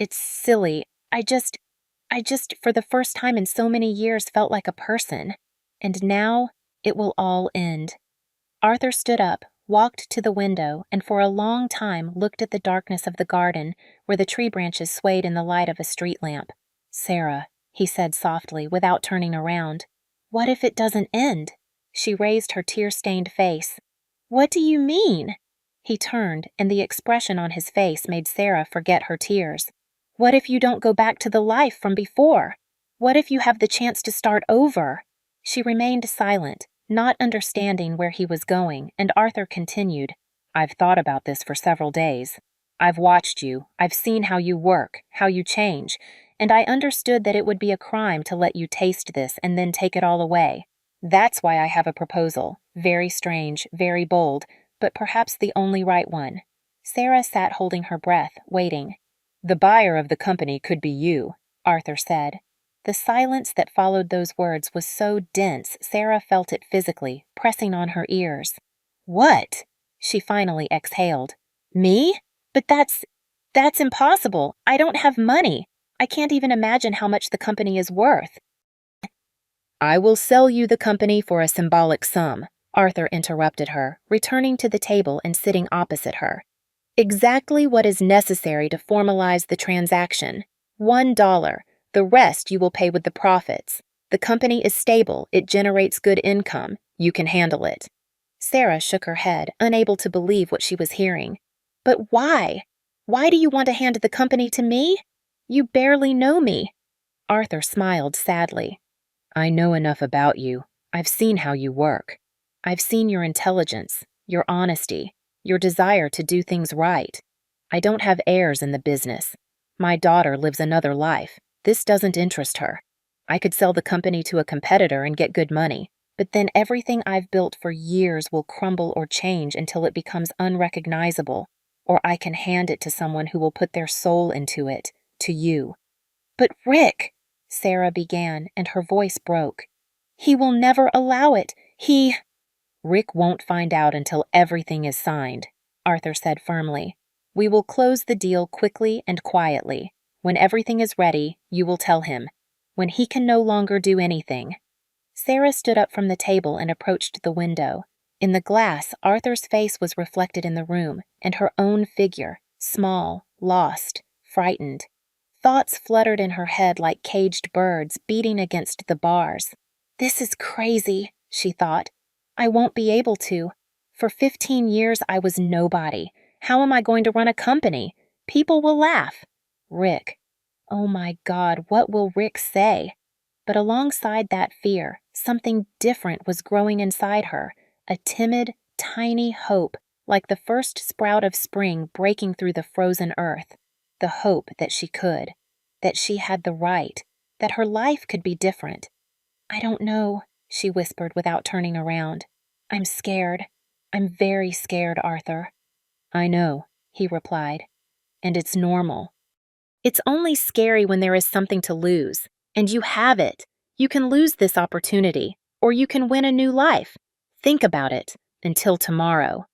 silly. I just, for the first time in so many years, felt like a person. And now, it will all end." Arthur stood up, walked to the window, and for a long time looked at the darkness of the garden, where the tree branches swayed in the light of a street lamp. "Sarah," he said softly, without turning around, "what if it doesn't end?" She raised her tear-stained face. "What do you mean?" He turned, and the expression on his face made Sarah forget her tears. "What if you don't go back to the life from before? What if you have the chance to start over?" She remained silent, not understanding where he was going, and Arthur continued, "I've thought about this for several days. I've watched you. I've seen how you work, how you change, and I understood that it would be a crime to let you taste this and then take it all away. That's why I have a proposal. Very strange, very bold, but perhaps the only right one." Sarah sat holding her breath, waiting. "The buyer of the company could be you," Arthur said. The silence that followed those words was so dense Sarah felt it physically, pressing on her ears. "What?" she finally exhaled. "Me? But that's impossible. I don't have money. I can't even imagine how much the company is worth." "I will sell you the company for a symbolic sum," Arthur interrupted her, returning to the table and sitting opposite her. "Exactly what is necessary to formalize the transaction. $1. The rest you will pay with the profits. The company is stable, it generates good income. You can handle it." Sarah shook her head, unable to believe what she was hearing. "But why? Why do you want to hand the company to me? You barely know me." Arthur smiled sadly. "I know enough about you. I've seen how you work. I've seen your intelligence, your honesty, your desire to do things right. I don't have heirs in the business. My daughter lives another life. This doesn't interest her. I could sell the company to a competitor and get good money, but then everything I've built for years will crumble or change until it becomes unrecognizable, or I can hand it to someone who will put their soul into it, to you." "But Rick," Sarah began, and her voice broke. "He will never allow it. Rick won't find out until everything is signed," Arthur said firmly. "We will close the deal quickly and quietly. When everything is ready, you will tell him. When he can no longer do anything." Sarah stood up from the table and approached the window. In the glass, Arthur's face was reflected in the room, and her own figure, small, lost, frightened. Thoughts fluttered in her head like caged birds beating against the bars. "This is crazy," she thought. "I won't be able to. For 15 years I was nobody. How am I going to run a company? People will laugh. Rick. Oh my God, what will Rick say?" But alongside that fear, something different was growing inside her, a timid, tiny hope, like the first sprout of spring breaking through the frozen earth. The hope that she could, that she had the right, that her life could be different. "I don't know," she whispered without turning around. "I'm scared. I'm very scared, Arthur." "I know," he replied, "and it's normal." "It's only scary when there is something to lose, and you have it. You can lose this opportunity, or you can win a new life. Think about it, until tomorrow."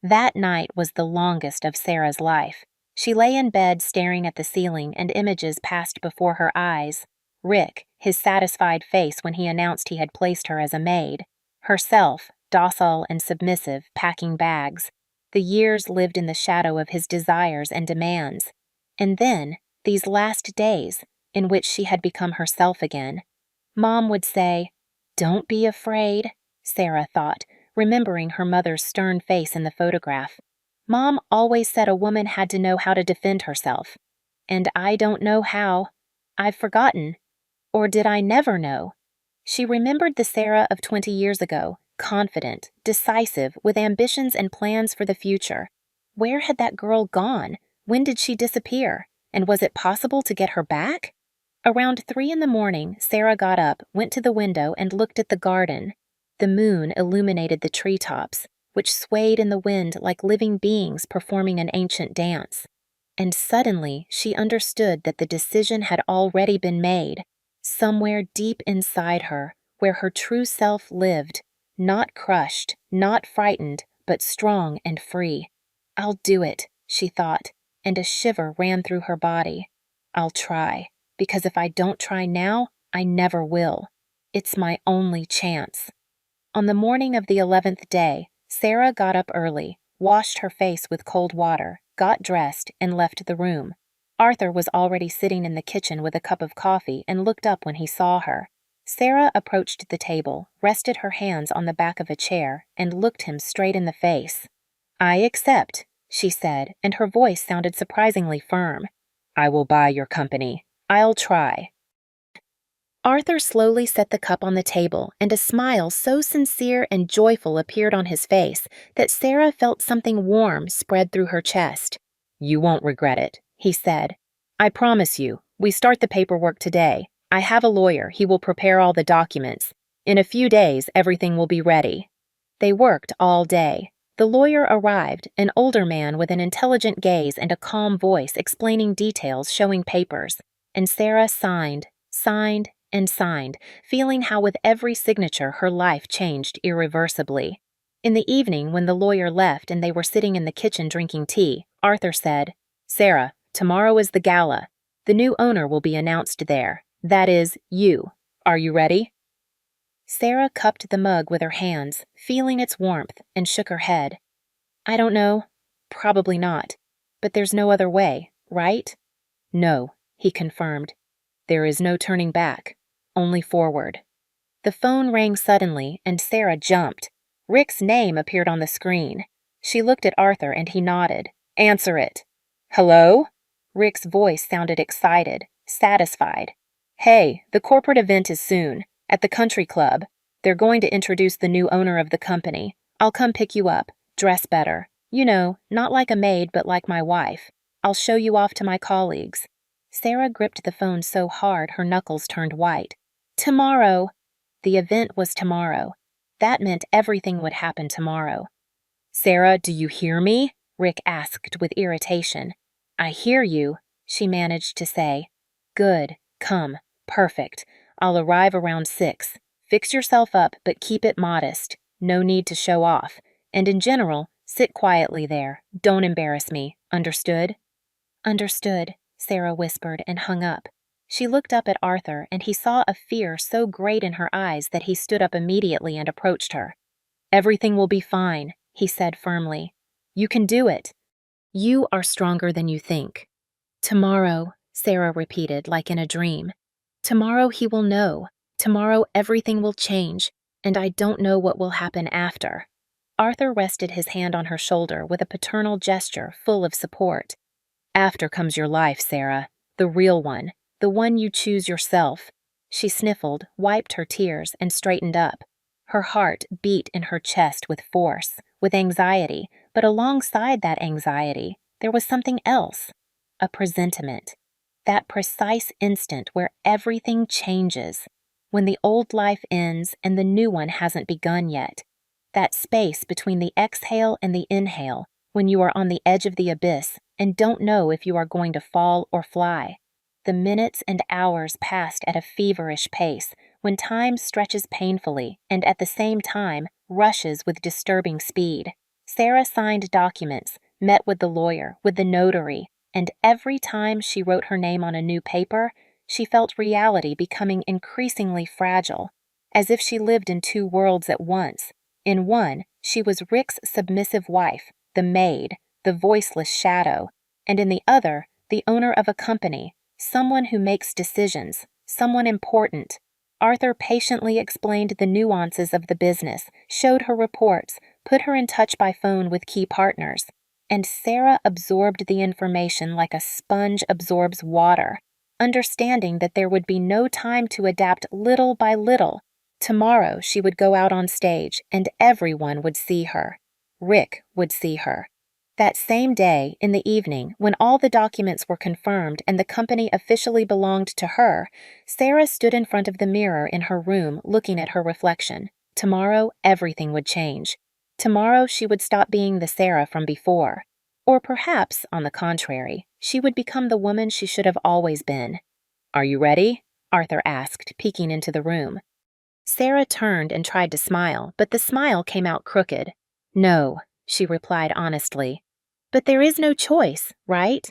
That night was the longest of Sarah's life. She lay in bed staring at the ceiling, and images passed before her eyes. Rick, his satisfied face when he announced he had placed her as a maid. Herself, docile and submissive, packing bags. The years lived in the shadow of his desires and demands. And then, these last days, in which she had become herself again. Mom would say, "Don't be afraid," Sarah thought, remembering her mother's stern face in the photograph. Mom always said a woman had to know how to defend herself. And I don't know how. I've forgotten. Or did I never know? She remembered the Sarah of 20 years ago, confident, decisive, with ambitions and plans for the future. Where had that girl gone? When did she disappear? And was it possible to get her back? Around 3 in the morning, Sarah got up, went to the window, and looked at the garden. The moon illuminated the treetops, which swayed in the wind like living beings performing an ancient dance. And suddenly, she understood that the decision had already been made. Somewhere deep inside her, where her true self lived, not crushed, not frightened, but strong and free. "I'll do it," she thought, and a shiver ran through her body. "I'll try, because if I don't try now, I never will. It's my only chance." On the morning of the 11th day, Sarah got up early, washed her face with cold water, got dressed, and left the room. Arthur was already sitting in the kitchen with a cup of coffee and looked up when he saw her. Sarah approached the table, rested her hands on the back of a chair, and looked him straight in the face. "I accept," she said, and her voice sounded surprisingly firm. "I will buy your company. I'll try." Arthur slowly set the cup on the table, and a smile so sincere and joyful appeared on his face that Sarah felt something warm spread through her chest. You won't regret it, he said. I promise you, we start the paperwork today. I have a lawyer, he will prepare all the documents. In a few days, everything will be ready. They worked all day. The lawyer arrived, an older man with an intelligent gaze and a calm voice explaining details showing papers. And Sarah signed, and signed, feeling how with every signature her life changed irreversibly. In the evening, when the lawyer left and they were sitting in the kitchen drinking tea, Arthur said, Sarah, tomorrow is the gala. The new owner will be announced there. That is, you. Are you ready? Sarah cupped the mug with her hands, feeling its warmth, and shook her head. I don't know. Probably not. But there's no other way, right? No, he confirmed. There is no turning back, only forward. The phone rang suddenly, and Sarah jumped. Rick's name appeared on the screen. She looked at Arthur, and he nodded. Answer it. Hello? Rick's voice sounded excited, satisfied. Hey, the corporate event is soon. At the country club. They're going to introduce the new owner of the company. I'll come pick you up. Dress better. You know, not like a maid, but like my wife. I'll show you off to my colleagues. Sarah gripped the phone so hard her knuckles turned white. Tomorrow. The event was tomorrow. That meant everything would happen tomorrow. Sarah, do you hear me? Rick asked with irritation. I hear you, she managed to say. Good. Come. Perfect. I'll arrive around 6. Fix yourself up, but keep it modest. No need to show off. And in general, sit quietly there. Don't embarrass me. Understood? Understood, Sarah whispered and hung up. She looked up at Arthur, and he saw a fear so great in her eyes that he stood up immediately and approached her. Everything will be fine, he said firmly. You can do it. You are stronger than you think. Tomorrow, Sarah repeated like in a dream. Tomorrow he will know. Tomorrow everything will change, and I don't know what will happen after. Arthur rested his hand on her shoulder with a paternal gesture full of support. After comes your life, Sarah. The real one. The one you choose yourself. She sniffled, wiped her tears, and straightened up. Her heart beat in her chest with force, with anxiety, but alongside that anxiety, there was something else. A presentiment. That precise instant where everything changes, when the old life ends and the new one hasn't begun yet. That space between the exhale and the inhale, when you are on the edge of the abyss and don't know if you are going to fall or fly. The minutes and hours passed at a feverish pace, when time stretches painfully and at the same time rushes with disturbing speed. Sarah signed documents, met with the lawyer, with the notary, and every time she wrote her name on a new paper, she felt reality becoming increasingly fragile, as if she lived in 2 worlds at once. In one, she was Rick's submissive wife, the maid, the voiceless shadow, and in the other, the owner of a company, someone who makes decisions, someone important. Arthur patiently explained the nuances of the business, showed her reports, put her in touch by phone with key partners. And Sarah absorbed the information like a sponge absorbs water, understanding that there would be no time to adapt little by little. Tomorrow she would go out on stage, and everyone would see her. Rick would see her. That same day, in the evening, when all the documents were confirmed and the company officially belonged to her, Sarah stood in front of the mirror in her room looking at her reflection. Tomorrow, everything would change. Tomorrow she would stop being the Sarah from before. Or perhaps, on the contrary, she would become the woman she should have always been. Are you ready? Arthur asked, peeking into the room. Sarah turned and tried to smile, but the smile came out crooked. No, she replied honestly. But there is no choice, right?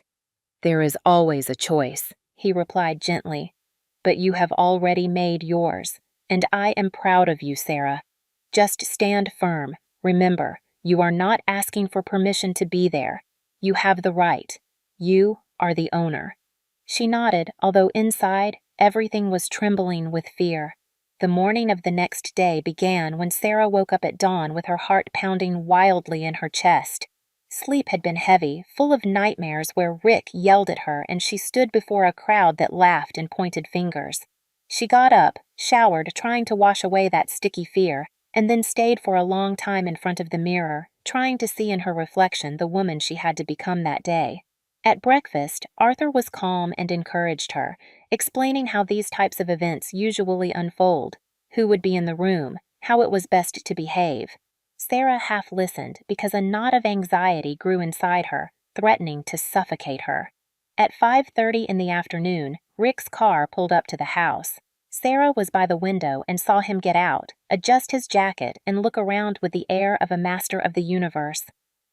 There is always a choice, he replied gently. But you have already made yours, and I am proud of you, Sarah. Just stand firm. Remember, you are not asking for permission to be there. You have the right. You are the owner. She nodded, although inside, everything was trembling with fear. The morning of the next day began when Sarah woke up at dawn with her heart pounding wildly in her chest. Sleep had been heavy, full of nightmares where Rick yelled at her and she stood before a crowd that laughed and pointed fingers. She got up, showered, trying to wash away that sticky fear, and then stayed for a long time in front of the mirror, trying to see in her reflection the woman she had to become that day. At breakfast, Arthur was calm and encouraged her, explaining how these types of events usually unfold, who would be in the room, how it was best to behave. Sarah half listened because a knot of anxiety grew inside her, threatening to suffocate her. At 5:30 in the afternoon, Rick's car pulled up to the house. Sarah was by the window and saw him get out, adjust his jacket, and look around with the air of a master of the universe.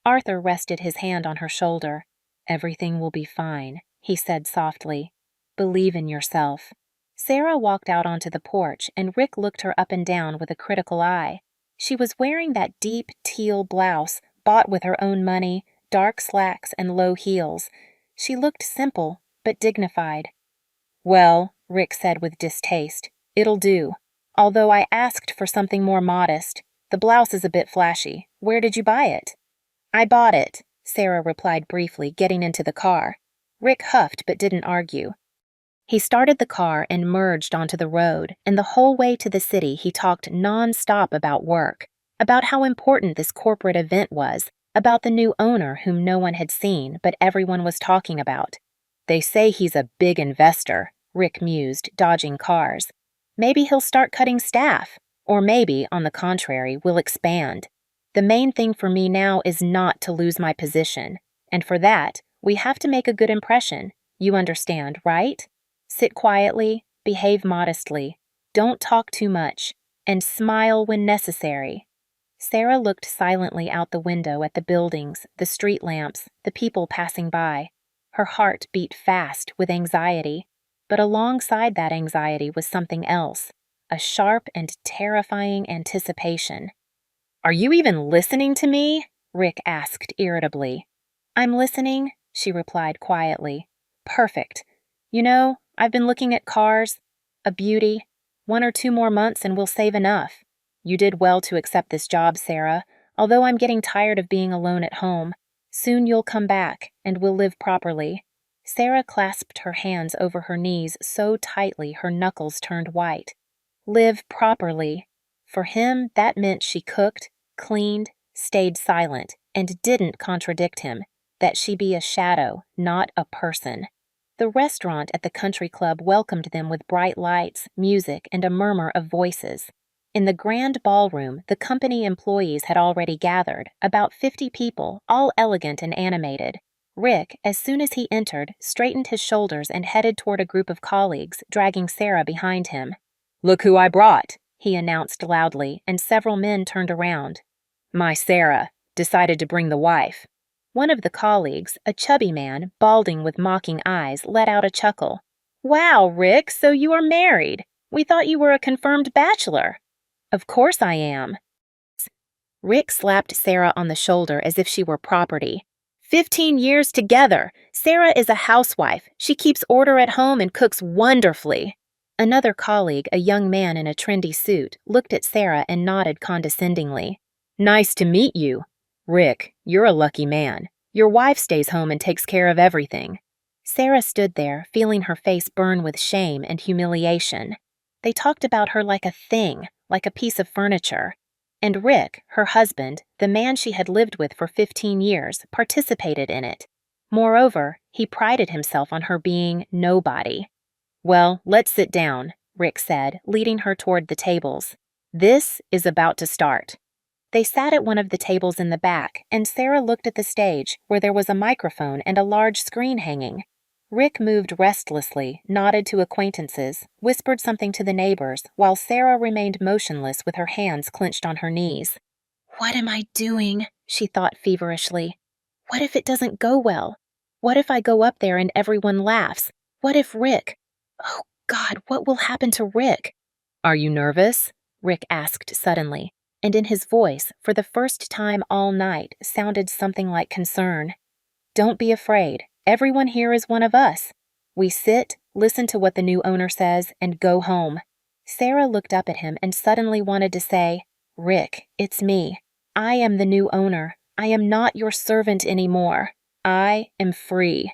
Arthur rested his hand on her shoulder. "Everything will be fine," he said softly. "Believe in yourself." Sarah walked out onto the porch, and Rick looked her up and down with a critical eye. She was wearing that deep teal blouse, bought with her own money, dark slacks, and low heels. She looked simple, but dignified. "Well," Rick said with distaste, "it'll do. Although I asked for something more modest. The blouse is a bit flashy. Where did you buy it?" "I bought it," Sarah replied briefly, getting into the car. Rick huffed but didn't argue. He started the car and merged onto the road, and the whole way to the city he talked non-stop about work, about how important this corporate event was, about the new owner whom no one had seen but everyone was talking about. "They say he's a big investor," Rick mused, dodging cars. "Maybe he'll start cutting staff, or maybe, on the contrary, we'll expand. The main thing for me now is not to lose my position, and for that, we have to make a good impression. You understand, right? Sit quietly, behave modestly, don't talk too much, and smile when necessary." Sarah looked silently out the window at the buildings, the street lamps, the people passing by. Her heart beat fast with anxiety, but alongside that anxiety was something else, a sharp and terrifying anticipation. "Are you even listening to me?" Rick asked irritably. "I'm listening," she replied quietly. "Perfect. You know, I've been looking at cars. A beauty. 1 or 2 more months and we'll save enough. You did well to accept this job, Sarah, although I'm getting tired of being alone at home. Soon you'll come back, and we'll live properly." Sarah clasped her hands over her knees so tightly her knuckles turned white. Live properly. For him, that meant she cooked, cleaned, stayed silent, and didn't contradict him, that she be a shadow, not a person. The restaurant at the country club welcomed them with bright lights, music, and a murmur of voices. In the grand ballroom, the company employees had already gathered, about 50 people, all elegant and animated. Rick, as soon as he entered, straightened his shoulders and headed toward a group of colleagues, dragging Sarah behind him. "Look who I brought," he announced loudly, and several men turned around. "My Sarah, decided to bring the wife." One of the colleagues, a chubby man, balding with mocking eyes, let out a chuckle. "Wow, Rick, so you are married. We thought you were a confirmed bachelor." "Of course I am." Rick slapped Sarah on the shoulder as if she were property. 15 years together. Sarah is a housewife. She keeps order at home and cooks wonderfully." Another colleague, a young man in a trendy suit, looked at Sarah and nodded condescendingly. "Nice to meet you. Rick, you're a lucky man. Your wife stays home and takes care of everything." Sarah stood there, feeling her face burn with shame and humiliation. They talked about her like a thing, like a piece of furniture. And Rick, her husband, the man she had lived with for 15 years, participated in it. Moreover, he prided himself on her being nobody. "Well, let's sit down," Rick said, leading her toward the tables. "This is about to start." They sat at one of the tables in the back, and Sarah looked at the stage, where there was a microphone and a large screen hanging. Rick moved restlessly, nodded to acquaintances, whispered something to the neighbors, while Sarah remained motionless with her hands clenched on her knees. "What am I doing?" she thought feverishly. "What if it doesn't go well? What if I go up there and everyone laughs? What if Rick... Oh, God, what will happen to Rick?" "Are you nervous?" Rick asked suddenly, and in his voice, for the first time all night, sounded something like concern. "Don't be afraid. Everyone here is one of us. We sit, listen to what the new owner says, and go home." Sarah looked up at him and suddenly wanted to say, "Rick, it's me. I am the new owner. I am not your servant anymore. I am free."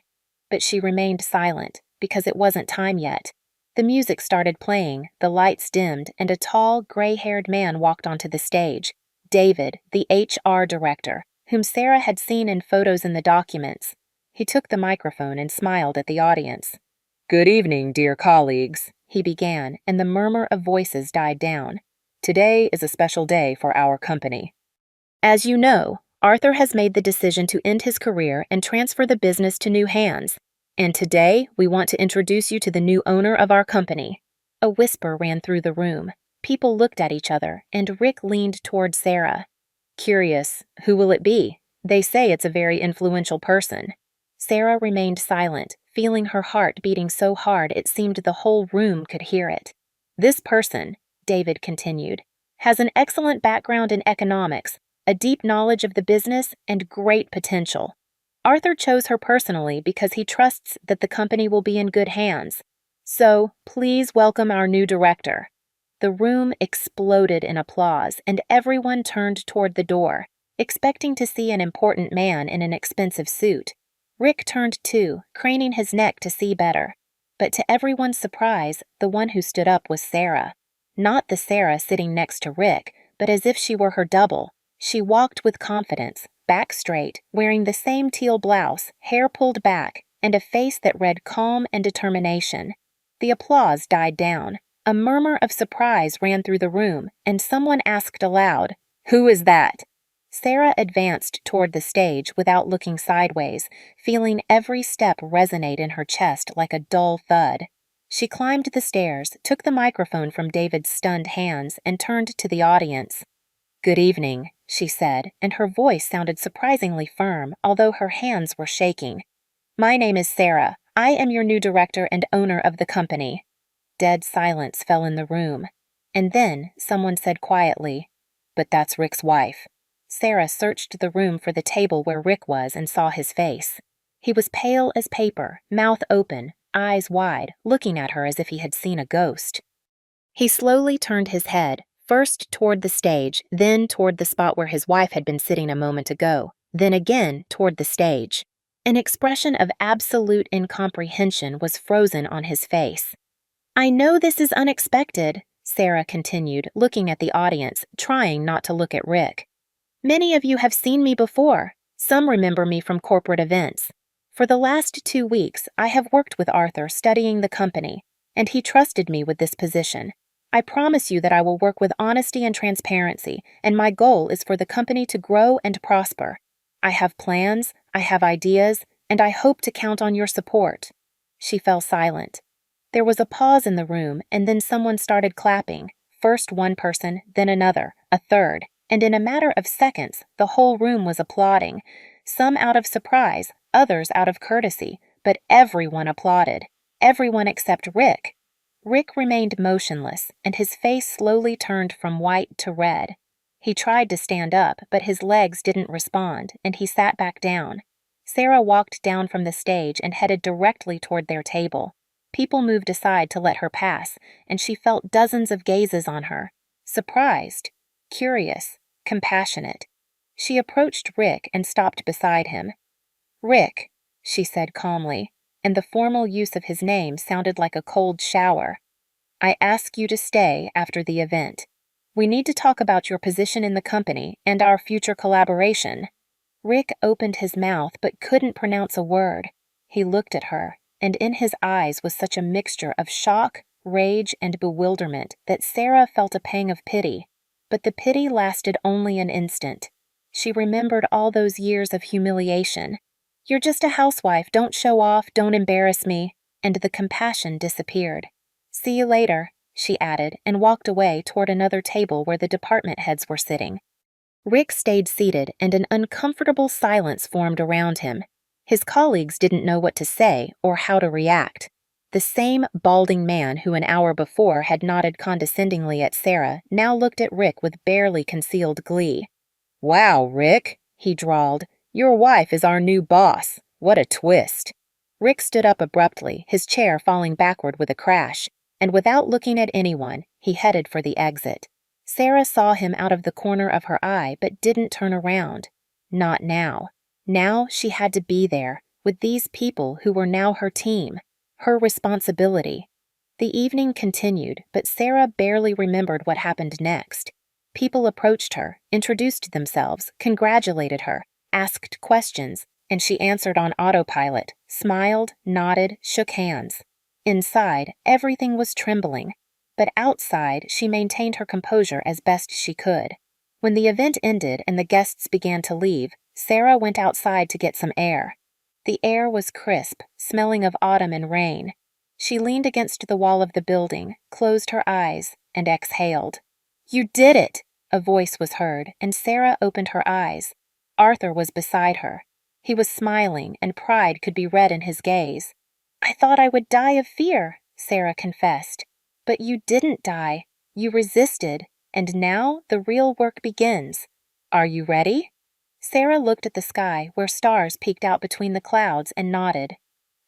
But she remained silent, because it wasn't time yet. The music started playing, the lights dimmed, and a tall, gray-haired man walked onto the stage. David, the HR director, whom Sarah had seen in photos in the documents. He took the microphone and smiled at the audience. "Good evening, dear colleagues," he began, and the murmur of voices died down. "Today is a special day for our company. As you know, Arthur has made the decision to end his career and transfer the business to new hands. And today, we want to introduce you to the new owner of our company." A whisper ran through the room. People looked at each other, and Rick leaned toward Sarah. "Curious, who will it be? They say it's a very influential person." Sarah remained silent, feeling her heart beating so hard it seemed the whole room could hear it. "This person," David continued, "has an excellent background in economics, a deep knowledge of the business, and great potential. Arthur chose her personally because he trusts that the company will be in good hands. So, please welcome our new director." The room exploded in applause, and everyone turned toward the door, expecting to see an important man in an expensive suit. Rick turned too, craning his neck to see better. But to everyone's surprise, the one who stood up was Sarah. Not the Sarah sitting next to Rick, but as if she were her double. She walked with confidence, back straight, wearing the same teal blouse, hair pulled back, and a face that read calm and determination. The applause died down. A murmur of surprise ran through the room, and someone asked aloud, "Who is that?" Sarah advanced toward the stage without looking sideways, feeling every step resonate in her chest like a dull thud. She climbed the stairs, took the microphone from David's stunned hands, and turned to the audience. "Good evening," she said, and her voice sounded surprisingly firm, although her hands were shaking. "My name is Sarah. I am your new director and owner of the company." Dead silence fell in the room. And then someone said quietly, "But that's Rick's wife." Sarah searched the room for the table where Rick was and saw his face. He was pale as paper, mouth open, eyes wide, looking at her as if he had seen a ghost. He slowly turned his head, first toward the stage, then toward the spot where his wife had been sitting a moment ago, then again toward the stage. An expression of absolute incomprehension was frozen on his face. "I know this is unexpected," Sarah continued, looking at the audience, trying not to look at Rick. "Many of you have seen me before. Some remember me from corporate events. For the last 2 weeks, I have worked with Arthur studying the company, and he trusted me with this position. I promise you that I will work with honesty and transparency, and my goal is for the company to grow and prosper. I have plans, I have ideas, and I hope to count on your support." She fell silent. There was a pause in the room, and then someone started clapping, first one person, then another, a third, and in a matter of seconds, the whole room was applauding, some out of surprise, others out of courtesy, but everyone applauded, everyone except Rick. Rick remained motionless, and his face slowly turned from white to red. He tried to stand up, but his legs didn't respond, and he sat back down. Sarah walked down from the stage and headed directly toward their table. People moved aside to let her pass, and she felt dozens of gazes on her. Surprised, curious, compassionate. She approached Rick and stopped beside him. "Rick," she said calmly, and the formal use of his name sounded like a cold shower. "I ask you to stay after the event. We need to talk about your position in the company and our future collaboration." Rick opened his mouth but couldn't pronounce a word. He looked at her, and in his eyes was such a mixture of shock, rage, and bewilderment that Sarah felt a pang of pity. But the pity lasted only an instant. She remembered all those years of humiliation. "You're just a housewife, don't show off, don't embarrass me," and the compassion disappeared. "See you later," she added, and walked away toward another table where the department heads were sitting. Rick stayed seated, and an uncomfortable silence formed around him. His colleagues didn't know what to say or how to react. The same balding man who an hour before had nodded condescendingly at Sarah now looked at Rick with barely concealed glee. "Wow, Rick," he drawled. "Your wife is our new boss. What a twist." Rick stood up abruptly, his chair falling backward with a crash, and without looking at anyone, he headed for the exit. Sarah saw him out of the corner of her eye but didn't turn around. Not now. Now she had to be there, with these people who were now her team, her responsibility. The evening continued, but Sarah barely remembered what happened next. People approached her, introduced themselves, congratulated her, asked questions, and she answered on autopilot, smiled, nodded, shook hands. Inside, everything was trembling, but outside, she maintained her composure as best she could. When the event ended and the guests began to leave, Sarah went outside to get some air. The air was crisp, smelling of autumn and rain. She leaned against the wall of the building, closed her eyes, and exhaled. "You did it!" a voice was heard, and Sarah opened her eyes. Arthur was beside her. He was smiling, and pride could be read in his gaze. "I thought I would die of fear," Sarah confessed. "But you didn't die. You resisted, and now the real work begins. Are you ready?" Sarah looked at the sky where stars peeked out between the clouds and nodded.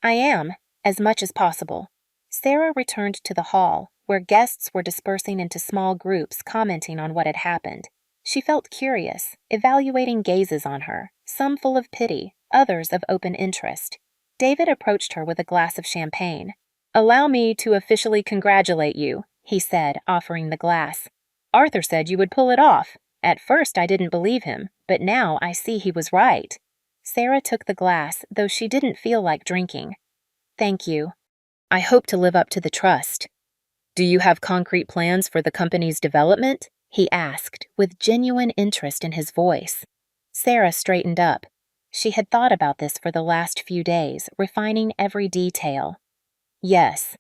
"I am, as much as possible." Sarah returned to the hall, where guests were dispersing into small groups commenting on what had happened. She felt curious, evaluating gazes on her, some full of pity, others of open interest. David approached her with a glass of champagne. "Allow me to officially congratulate you," he said, offering the glass. "Arthur said you would pull it off. At first I didn't believe him, but now I see he was right." Sarah took the glass, though she didn't feel like drinking. "Thank you. I hope to live up to the trust." "Do you have concrete plans for the company's development?" he asked, with genuine interest in his voice. Sarah straightened up. She had thought about this for the last few days, refining every detail. "Yes.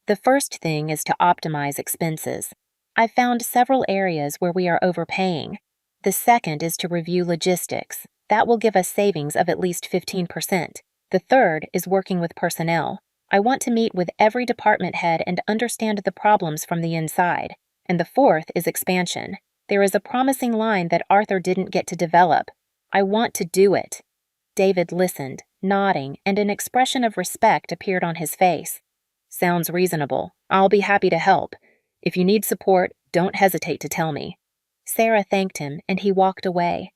The first thing is to optimize expenses. I've found several areas where we are overpaying. The second is to review logistics. That will give us savings of at least 15%. The third is working with personnel. I want to meet with every department head and understand the problems from the inside. And the fourth is expansion. There is a promising line that Arthur didn't get to develop. I want to do it." David listened, nodding, and an expression of respect appeared on his face. "Sounds reasonable. I'll be happy to help. If you need support, don't hesitate to tell me." Sarah thanked him, and he walked away.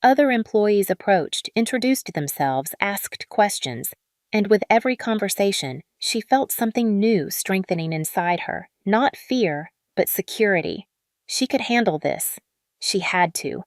Other employees approached, introduced themselves, asked questions, and with every conversation, she felt something new strengthening inside her, not fear, but security. She could handle this. She had to.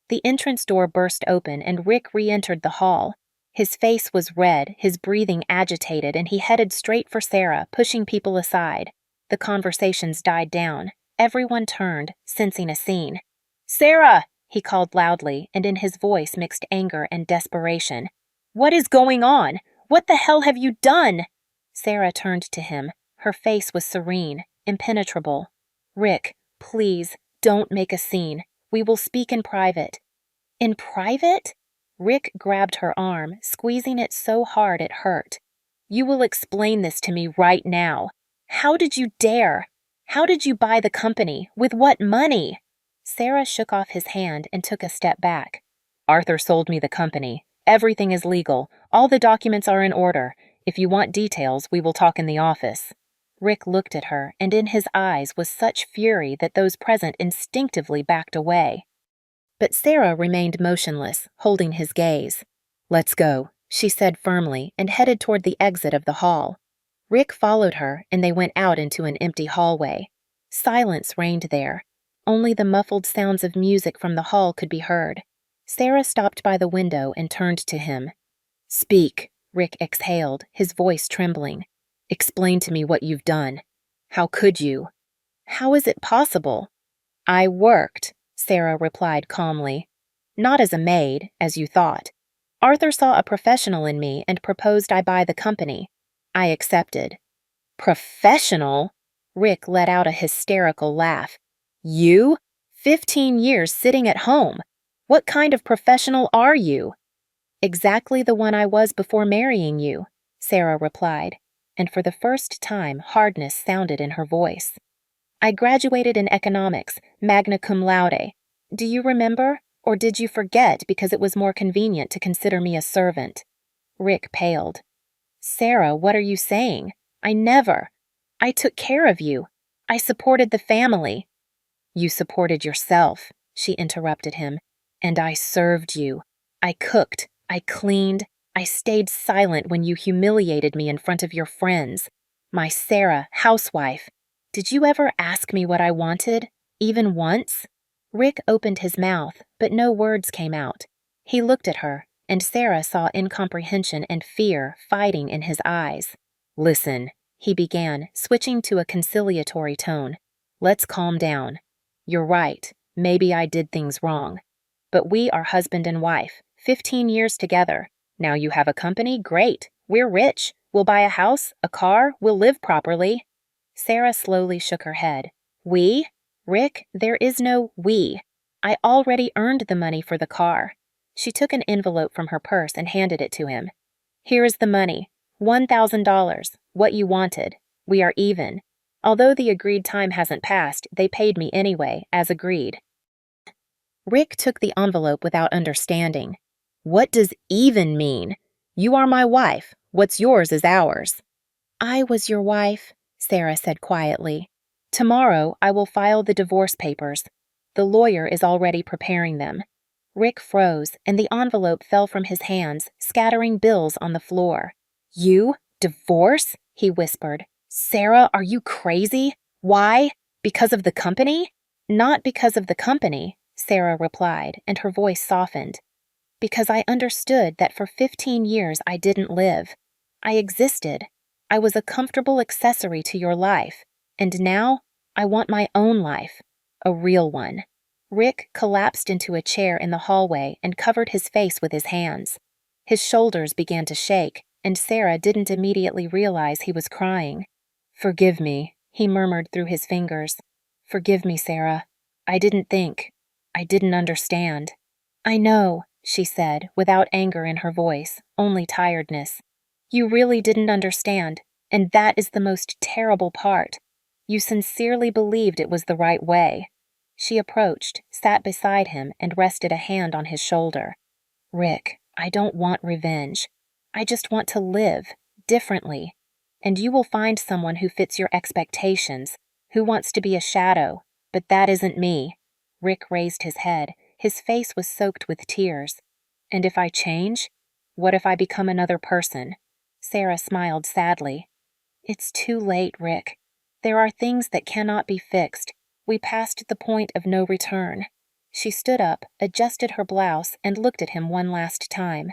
The entrance door burst open, and Rick re-entered the hall. His face was red, his breathing agitated, and he headed straight for Sarah, pushing people aside. The conversations died down. Everyone turned, sensing a scene. "Sarah!" he called loudly, and in his voice mixed anger and desperation. "What is going on? What the hell have you done?" Sarah turned to him. Her face was serene, impenetrable. "Rick, please, don't make a scene. We will speak in private." "In private?" Rick grabbed her arm, squeezing it so hard it hurt. "You will explain this to me right now. How did you dare? How did you buy the company? With what money?" Sarah shook off his hand and took a step back. "Arthur sold me the company. Everything is legal. All the documents are in order. If you want details, we will talk in the office." Rick looked at her, and in his eyes was such fury that those present instinctively backed away. But Sarah remained motionless, holding his gaze. "Let's go," she said firmly, and headed toward the exit of the hall. Rick followed her, and they went out into an empty hallway. Silence reigned there. Only the muffled sounds of music from the hall could be heard. Sarah stopped by the window and turned to him. "Speak," Rick exhaled, his voice trembling. "Explain to me what you've done. How could you?" "How is it possible?" "I worked," Sarah replied calmly. "Not as a maid, as you thought. Arthur saw a professional in me and proposed I buy the company. I accepted." "Professional?" Rick let out a hysterical laugh. "You? 15 years sitting at home. What kind of professional are you?" "Exactly the one I was before marrying you," Sarah replied, and for the first time hardness sounded in her voice. "I graduated in economics, magna cum laude. Do you remember, or did you forget because it was more convenient to consider me a servant?" Rick paled. "Sarah, what are you saying? I never. I took care of you. I supported the family." "You supported yourself," she interrupted him, "and I served you. I cooked, I cleaned, I stayed silent when you humiliated me in front of your friends. My Sarah, housewife. Did you ever ask me what I wanted? Even once?" Rick opened his mouth, but no words came out. He looked at her, and Sarah saw incomprehension and fear fighting in his eyes. "Listen," he began, switching to a conciliatory tone. "Let's calm down. You're right, maybe I did things wrong. But we are husband and wife, 15 years together. Now you have a company, great. We're rich. We'll buy a house, a car, we'll live properly." Sarah slowly shook her head. "We? Rick, there is no we. I already earned the money for the car." She took an envelope from her purse and handed it to him. "Here is the money. $1,000, what you wanted. We are even. Although the agreed time hasn't passed, they paid me anyway, as agreed." Rick took the envelope without understanding. "What does even mean? You are my wife. What's yours is ours." "I was your wife," Sarah said quietly. "Tomorrow I will file the divorce papers. The lawyer is already preparing them." Rick froze, and the envelope fell from his hands, scattering bills on the floor. "You? Divorce?" he whispered. "Sarah, are you crazy? Why? Because of the company?" "Not because of the company," Sarah replied, and her voice softened. "Because I understood that for 15 years I didn't live. I existed. I was a comfortable accessory to your life. And now I want my own life. A real one." Rick collapsed into a chair in the hallway and covered his face with his hands. His shoulders began to shake, and Sarah didn't immediately realize he was crying. "Forgive me," he murmured through his fingers. "Forgive me, Sarah. I didn't think. I didn't understand." "I know," she said, without anger in her voice, only tiredness. "You really didn't understand, and that is the most terrible part. You sincerely believed it was the right way." She approached, sat beside him, and rested a hand on his shoulder. "Rick, I don't want revenge. I just want to live, differently. And you will find someone who fits your expectations, who wants to be a shadow, but that isn't me." Rick raised his head. His face was soaked with tears. "And if I change? What if I become another person?" Sarah smiled sadly. "It's too late, Rick. There are things that cannot be fixed. We passed the point of no return." She stood up, adjusted her blouse, and looked at him one last time.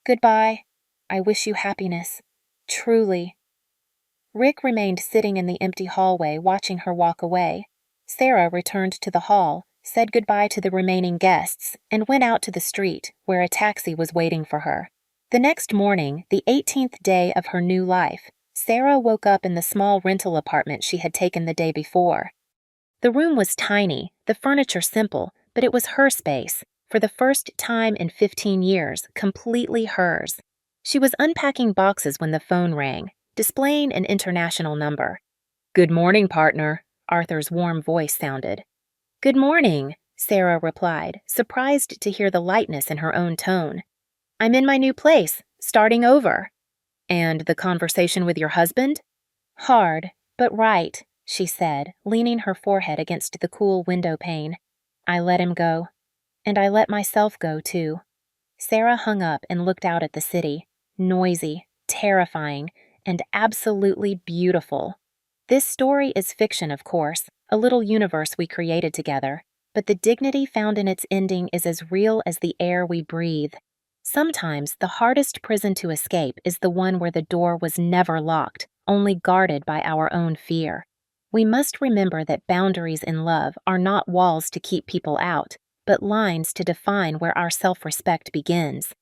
"Goodbye. I wish you happiness. Truly." Rick remained sitting in the empty hallway, watching her walk away. Sarah returned to the hall, said goodbye to the remaining guests, and went out to the street, where a taxi was waiting for her. The next morning, the 18th day of her new life, Sarah woke up in the small rental apartment she had taken the day before. The room was tiny, the furniture simple, but it was her space, for the first time in 15 years, completely hers. She was unpacking boxes when the phone rang, displaying an international number. "Good morning, partner," Arthur's warm voice sounded. "Good morning," Sarah replied, surprised to hear the lightness in her own tone. "I'm in my new place, starting over." "And the conversation with your husband?" "Hard, but right," she said, leaning her forehead against the cool window pane. "I let him go. And I let myself go, too." Sarah hung up and looked out at the city, noisy, terrifying, and absolutely beautiful. This story is fiction, of course, a little universe we created together, but the dignity found in its ending is as real as the air we breathe. Sometimes the hardest prison to escape is the one where the door was never locked, only guarded by our own fear. We must remember that boundaries in love are not walls to keep people out, but lines to define where our self-respect begins.